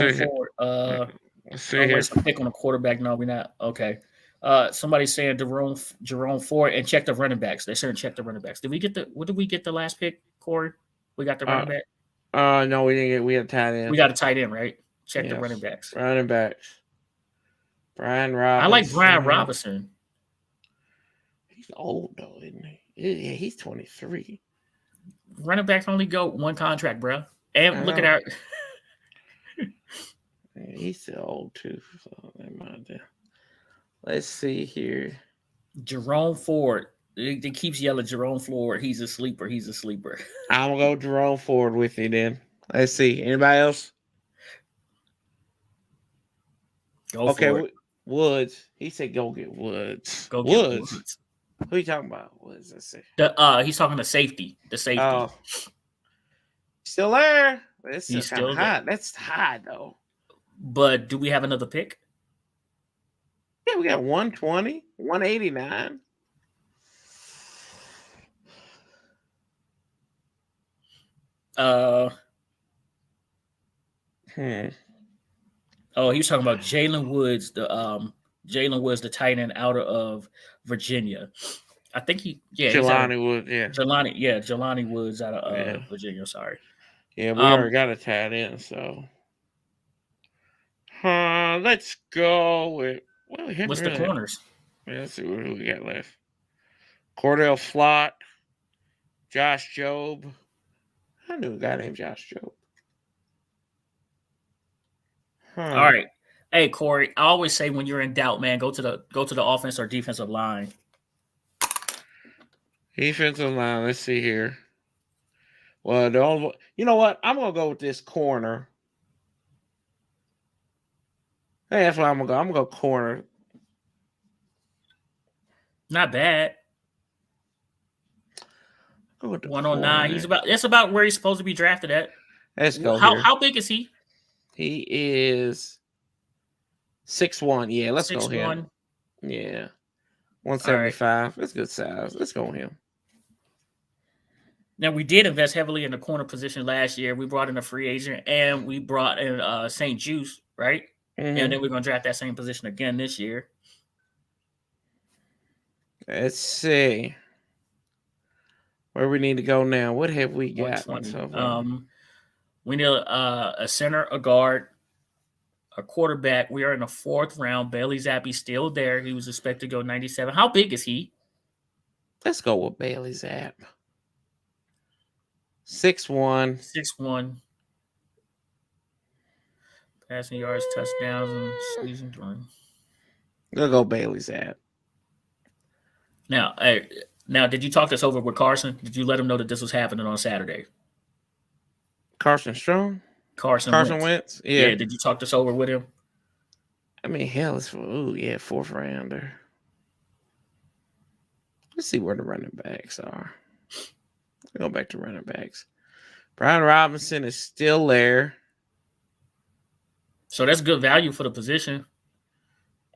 see here. Pick on a quarterback. No, we're not. Okay. Somebody's saying Jerome Ford, and check the running backs. They're saying check the running backs. What did we get the last pick, Corey? We got the running back? No, we didn't get. We had a tight end. We got a tight end, right? Check the running backs. Running backs. Brian Robinson. I like Brian Robinson. He's old though, isn't he? Yeah, he's 23. Running backs only go one contract, bro. And look at our. He's still old too, so never mind. Let's see here. Jerome Ford. It keeps yelling Jerome Ford. He's a sleeper. I'm gonna go Jerome Ford with you then. Let's see. Anybody else? Go for it. Woods. He said go get Woods. Go get Woods. Who are you talking about? Woods. Let's see. He's talking to safety. The safety. Oh. Still there. He's still high. That's high though. But do we have another pick? Yeah, we got 120, 189. Oh, he was talking about Jalen Woods, the tight end out of Virginia. I think Jelani Woods, yeah. Jelani Woods out of Virginia. Sorry. Yeah, we already got a tight end, so let's go with what's the corners? Yeah, let's see what we got left. Cordell Flott, Josh Jobe. I knew a guy named Josh Jobe. All right. Hey, Corey, I always say when you're in doubt, man, go to the offense or defensive line. Defensive line, let's see here. Well, you know what? I'm gonna go with this corner. Hey, that's what I'm gonna go. I'm gonna go corner. Not bad. Go with the 109. corner. That's about where he's supposed to be drafted at. Let's go here. How big is he? He is 6'1". Yeah, let's go him. 6'1". Yeah. 175. That's good size. Let's go him. Now, we did invest heavily in the corner position last year. We brought in a free agent and we brought in St. Juice, right? Mm-hmm. And then we're going to draft that same position again this year. Let's see. Where we need to go now. What have we got? We need a center, a guard, a quarterback. We are in the 4th round. Bailey Zappe's still there. He was expected to go 97. How big is he? Let's go with Bailey Zappe. 6'1". 6'1". Passing yards, touchdowns, and season three. We'll go Bailey Zappe. Now, did you talk this over with Carson? Did you let him know that this was happening on Saturday? Carson Strong? Carson Wentz? Yeah. Did you talk this over with him? I mean, hell, it's 4th rounder. Let's see where the running backs are. Go back to running backs. Brian Robinson is still there. So that's good value for the position.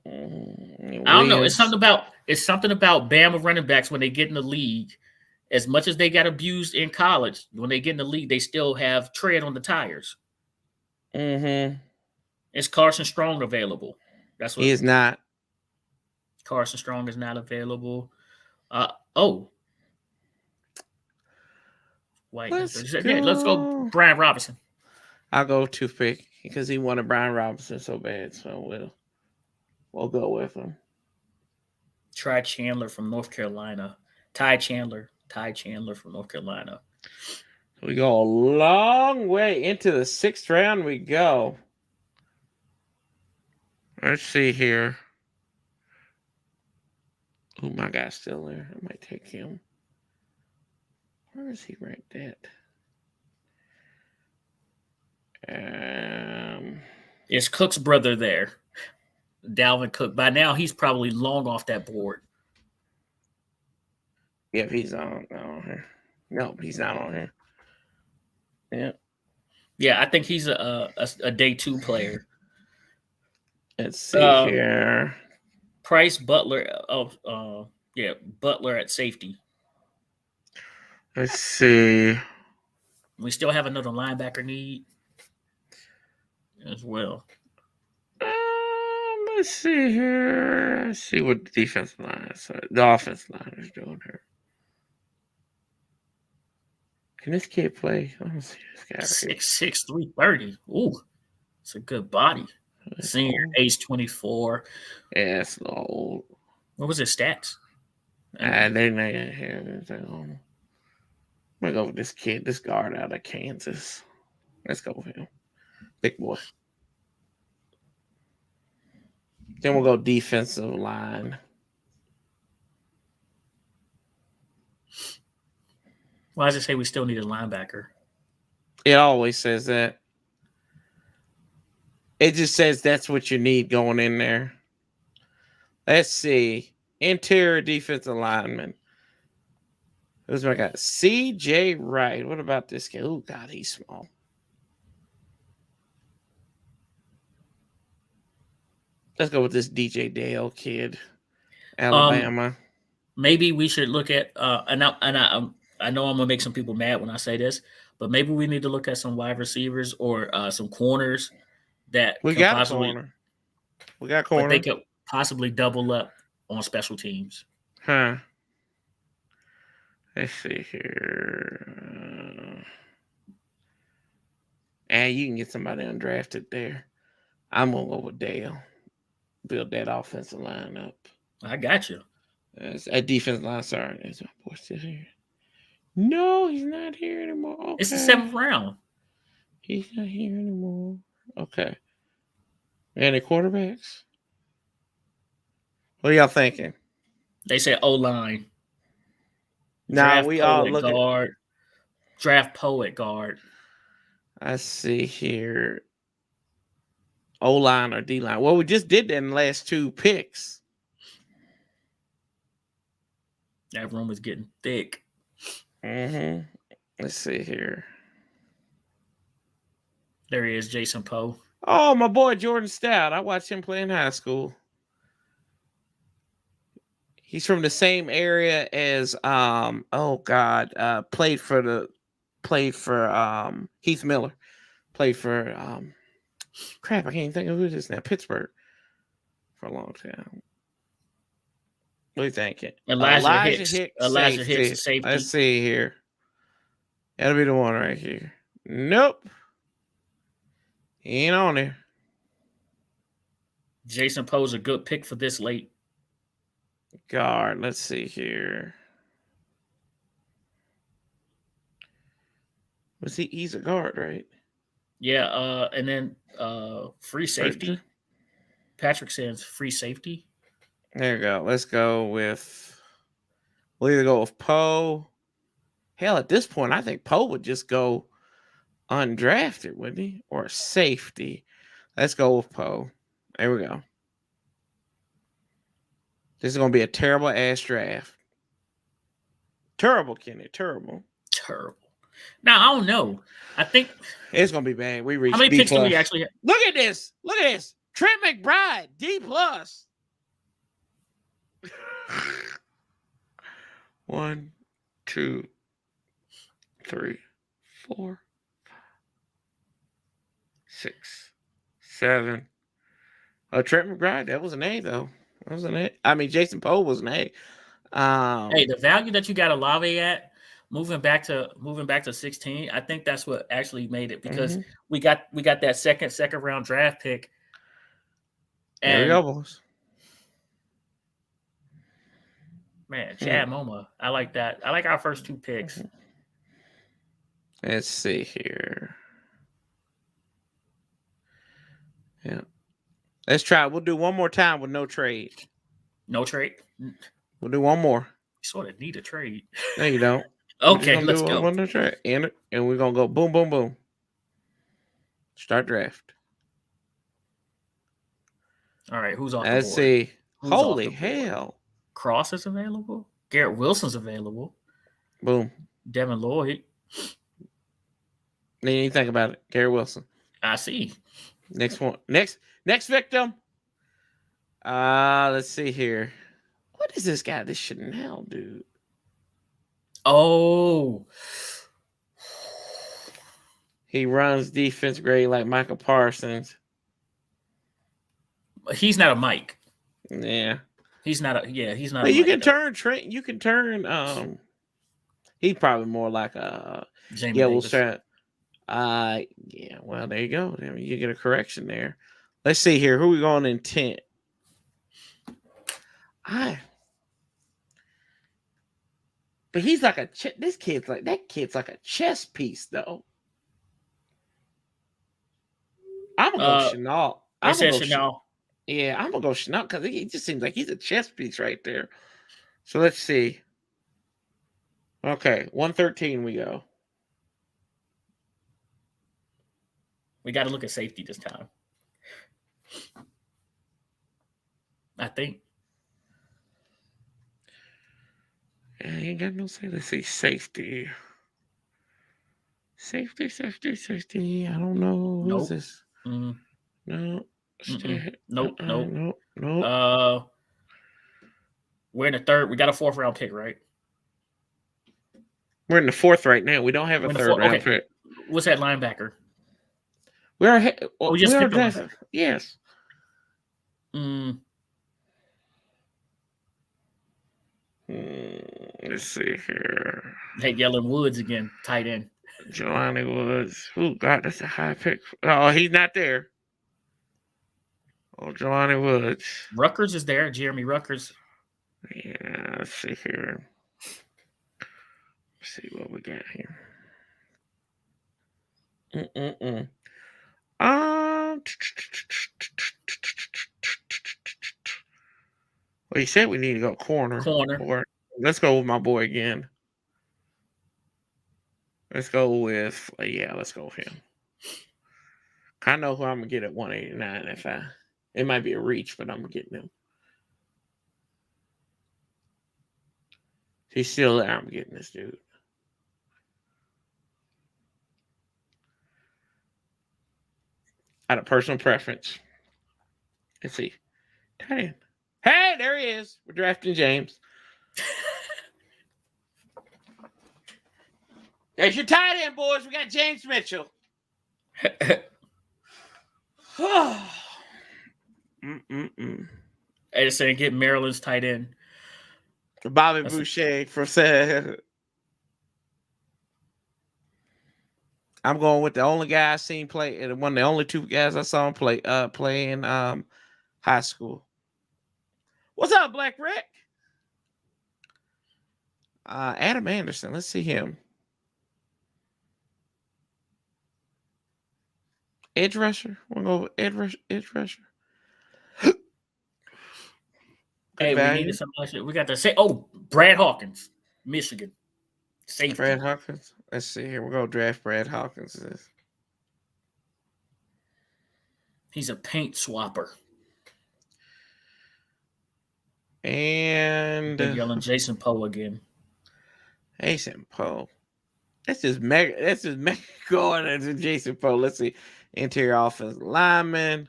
I don't know. It's something about Bama running backs when they get in the league. As much as they got abused in college, when they get in the league, they still have tread on the tires. Mm-hmm. Is Carson Strong available? That's what he is not. Carson Strong is not available. Let's go Brian Robinson. I'll go toothpick because he wanted Brian Robinson so bad. So we'll go with him. Try Chandler from North Carolina. Ty Chandler from North Carolina. We go a long way into the 6th round. We go. Let's see here. Oh, my guy's still there. I might take him. Where is he ranked at? Is Cook's brother there? Dalvin Cook. By now, he's probably long off that board. Yeah, he's on here. No, he's not on here. Yeah. Yeah, I think he's a day 2 player. Let's see here. Price Butler. Butler at safety. Let's see. We still have another linebacker need as well. Let's see here. Let's see what the defensive line is. The offensive line is doing here. Can this kid play? I don't see this guy. 6'6", 330. Ooh, it's a good body. Senior, age 24. Yeah, it's a little old. What was his stats? They didn't have anything on him. I'm going to go with this kid, this guard out of Kansas. Let's go with him. Big boy. Then we'll go defensive line. Why does it say we still need a linebacker? It always says that. It just says that's what you need going in there. Let's see. Interior defensive lineman. Who's my guy? C.J. Wright. What about this guy? Oh, God, he's small. Let's go with this DJ Dale kid. Alabama. Maybe we should look at I know I'm gonna make some people mad when I say this, but maybe we need to look at some wide receivers or some corners that we got corner. We got corner. But they could possibly double up on special teams. Huh. Let's see here. And you can get somebody undrafted there. I'm gonna go with Dale. Build that offensive line up. I got you. A defensive line. Sorry, is my boy still here? No, he's not here anymore. Okay. It's the 7th round. He's not here anymore. Okay. Any quarterbacks? What are y'all thinking? They said O-line. Now we all look guard. Draft Poe at guard. Let's see here. O-line or D-line. Well, we just did that in the last 2 picks. That room is getting thick. Mm-hmm. Let's see here. There he is, Jason Poe. Oh, my boy Jordan Stout. I watched him play in high school. He's from the same area as played for Heath Miller. Played for crap, I can't even think of who it is now. Pittsburgh for a long time. What do you think? Elijah Hicks, safety. Let's see here. That'll be the one right here. Nope. He ain't on there. Jason Poe's a good pick for this late. Guard. Let's see here. He's a guard, right? Yeah, and then free safety. Patrick says free safety. There you go. Let's go with. We'll either go with Poe. Hell, at this point, I think Poe would just go undrafted, wouldn't he? Or safety. Let's go with Poe. There we go. This is going to be a terrible ass draft. Terrible, Kenny. Terrible. Now, I don't know. I think it's going to be bad. We reached how many B+. picks do we actually have? Look at this. Trent McBride, D+. 1, 2, 3, 4, 5, 6, 7. Trent McBride, that was an A though. That was an A. I mean, Jason Poe was an A. Hey, the value that you got Olave at moving back to 16, I think that's what actually made it because we got that second round draft pick. And there we go, boys. Man, Chad Moma. I like that. I like our first 2 picks. Let's see here. Yeah. Let's try. We'll do one more time with no trade. No trade? We'll do one more. You sort of need a trade. No, you don't. Okay, let's go. One more trade. And we're going to go boom, boom, boom. Start draft. All right, who's on the board? Let's see. Holy hell. Cross is available. Garrett Wilson's available. Boom. Devin Lloyd. Then you think about it. Garrett Wilson. I see. Next one. Next victim. Let's see here. What is this guy? This Chanel dude. Oh. He runs defense great like Michael Parsons. He's not a Mike. Yeah. He's not. He's not. But you can turn Trent. You can turn. He's probably more like a. Jamie Davis. Davis. Yeah. Well, there you go. You get a correction there. Let's see here. Who we going in 10? But he's like that kid's like a chess piece though. I'm gonna go Chanel. I said Chanel. Yeah, I'm gonna go Chanel because he just seems like he's a chess piece right there. So let's see. Okay, 113 we go. We got to look at safety this time. I think. Yeah, you ain't got no say. Let's see safety. Safety. I don't know. Who's this? Mm. No. Nope. Nope. We're in the third. We got a 4th round pick, right? We're in the 4th right now. We don't have a 3rd round pick. What's that linebacker? We just picked one. Yes. Let's see here. Hey, Yellen Woods again, tight end. Jelani Woods. Oh, God, that's a high pick. Oh, he's not there. Oh, Jelani Woods. Rutgers is there. Jeremy Rutgers. Yeah, let's see here. Let's see what we got here. Well, you said we need to go corner. Let's go with my boy again. Let's go with let's go with him. I know who I'm gonna get at 189 if it might be a reach, but I'm getting him. He's still there. I'm getting this dude. Out of personal preference. Let's see. Tight end. Hey, there he is. We're drafting James. There's your tight end, boys. We got James Mitchell. Edison, get Maryland's tight end. Bobby Boucher for said. I'm going with the only guy I seen play, and one of the only two guys I saw him play in high school. What's up, Black Rick? Adam Anderson. Let's see him. Edge rusher. We'll go with edge rusher. Hey, we needed somebody. We got to say, Brad Hawkins, Michigan. Safety. Brad Hawkins. Let's see here. We're going to draft Brad Hawkins. He's a paint swapper. And they're yelling Jason Poe again. Jason Poe. That's just mega going into Jason Poe. Let's see. Interior offensive lineman.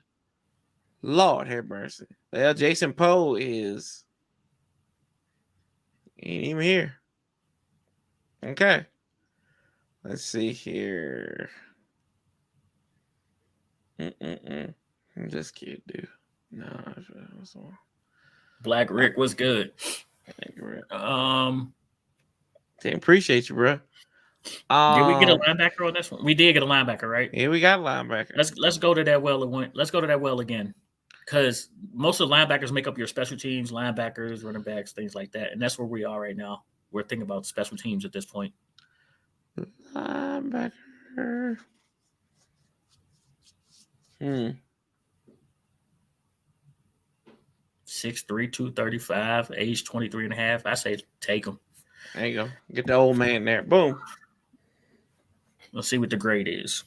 Lord have mercy. Well, Jason Poe ain't even here. Okay. Let's see here. This kid, dude. No, what's wrong? Black Rick was good. Thank you, Rick. Appreciate you, bro. Did we get a linebacker on this one? We did get a linebacker, right? Yeah, we got a linebacker. Let's go to that well again. Let's go to that well again, because most of the linebackers make up your special teams, linebackers, running backs, things like that, and that's where we are right now. We're thinking about special teams at this point. Linebacker. 6'3", 235, age 23 and a half. I say take him. There you go. Get the old man there. Boom. Let's see what the grade is.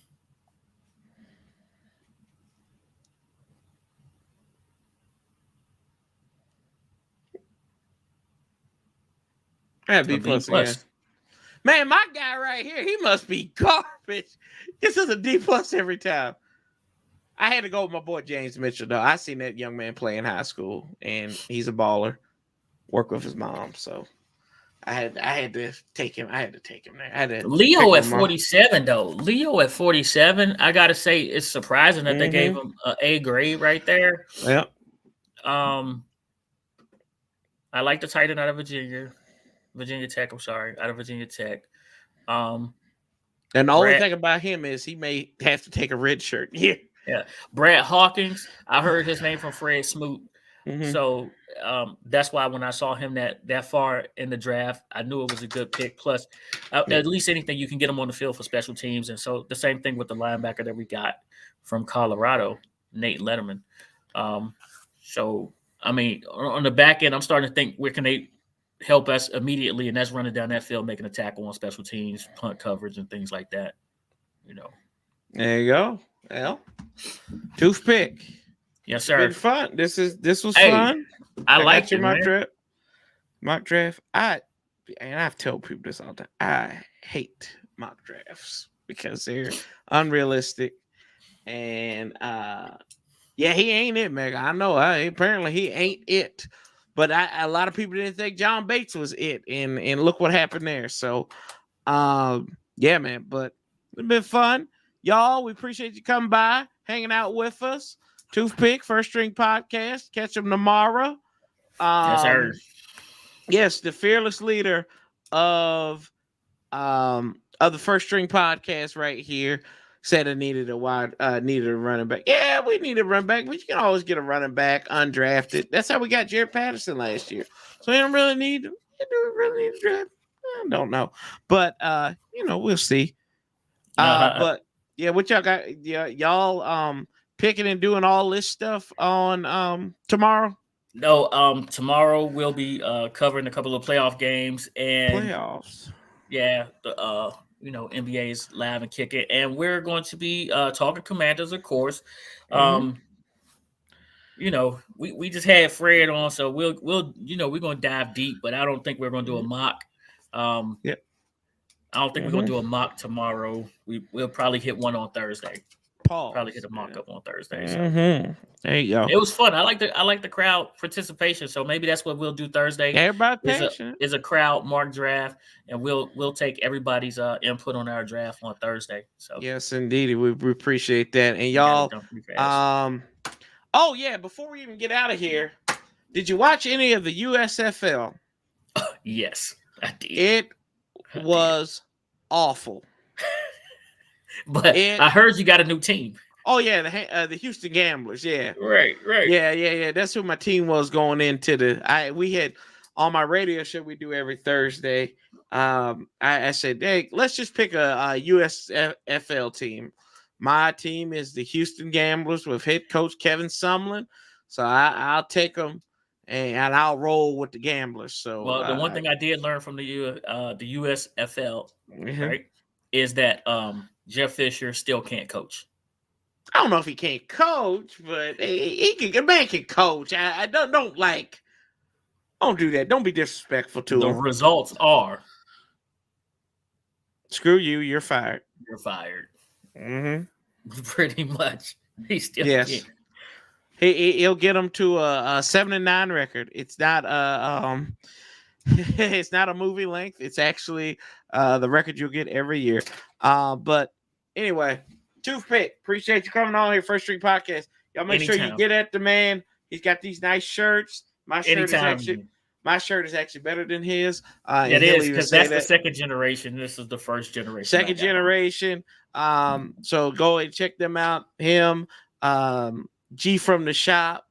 Yeah, B plus again. Man, my guy right here, he must be garbage. This is a D plus every time. I had to go with my boy James Mitchell, though. I seen that young man play in high school, and he's a baller. Work with his mom, so I had to take him. I had to take him there. Leo at 47, though. Leo at 47, I gotta say it's surprising that they gave him an A grade right there. Yep. I like the tight end out of Virginia Tech. I'm sorry, out of Virginia Tech. And the only thing about him is he may have to take a red shirt. Yeah. Yeah. Brad Hawkins, I heard his name from Fred Smoot. So that's why when I saw him that far in the draft, I knew it was a good pick. Plus, at least anything you can get him on the field for special teams. And so the same thing with the linebacker that we got from Colorado, Nate Letterman. So, I mean, on the back end, I'm starting to think where can they help us immediately, and that's running down that field, making a tackle on special teams, punt coverage, and things like that. There you go. Well, toothpick. Yes, sir. It's been fun. This was fun. I like your mock draft. I've told people this all the time. I hate mock drafts because they're unrealistic. And he ain't it, Meg. I know. Apparently he ain't it. But a lot of people didn't think John Bates was it, and look what happened there. So, man. But it's been fun, y'all. We appreciate you coming by, hanging out with us. Toothpick, First String Podcast. Catch them tomorrow. Yes, sir. Yes, the fearless leader of the First String Podcast right here said it needed a running back. Yeah, we need a running back, but you can always get a running back undrafted. That's how we got Jared Patterson last year. So we don't really need to draft. I don't know, but we'll see. But yeah, what y'all got? Yeah, y'all picking and doing all this stuff on tomorrow. No, tomorrow we'll be covering a couple of playoff games and playoffs. Yeah, NBA's Live and Kick It, and we're going to be talking Commanders, of course. We just had Fred on, so we're going to dive deep, but I don't think we're going to do a mock. Yep. I don't think we're going to do a mock tomorrow. We'll probably hit one on Thursday. Probably hit a mock up on Thursday. So. There you go. It was fun. I like the crowd participation. So maybe that's what we'll do Thursday. Everybody is a crowd mock draft, and we'll take everybody's input on our draft on Thursday. So yes, indeed, we appreciate that. And y'all, oh yeah, before we even get out of here, did you watch any of the USFL? Yes, I did. It was awful. But I heard you got a new team. Oh yeah, the Houston Gamblers. Yeah, right. Yeah. That's who my team was going into we had on my radio show we do every Thursday. I said, hey, let's just pick a USFL team. My team is the Houston Gamblers with head coach Kevin Sumlin. So I'll take them and I'll roll with the Gamblers. So the one thing I did learn from the USFL, right, is that Jeff Fisher still can't coach. I don't know if he can't coach, but a man can coach. I don't do that. Don't be disrespectful to him. The results are screw you. You're fired. You're fired. Mm-hmm. Pretty much. He still can't. He'll get them to a 7-9 record. It's not it's not a movie length. It's actually the record you'll get every year. But anyway, Toothpick, appreciate you coming on here, First Street Podcast. Y'all make sure you get at the man. He's got these nice shirts. My shirt is actually better than his. It is, because that's the second generation. This is the first generation. Second generation. So go and check them out. Him, G from the shop,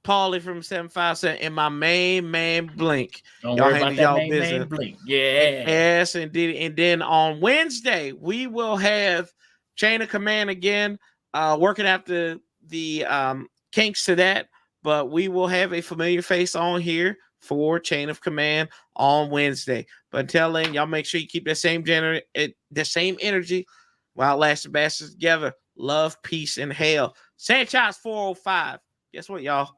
Paulie from 757, and my main man Blink. Don't worry about that main man Blink. Yeah. Yes, indeed. And then on Wednesday, we will have Chain of Command again, working out the kinks to that. But we will have a familiar face on here for Chain of Command on Wednesday. But until then, y'all make sure you keep that same energy while lasting bastards together. Love, peace, and hell. Sanchez 405. Guess what, y'all?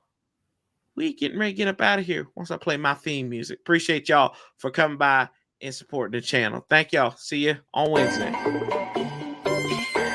We getting ready to get up out of here once I play my theme music. Appreciate y'all for coming by and supporting the channel. Thank y'all. See you on Wednesday.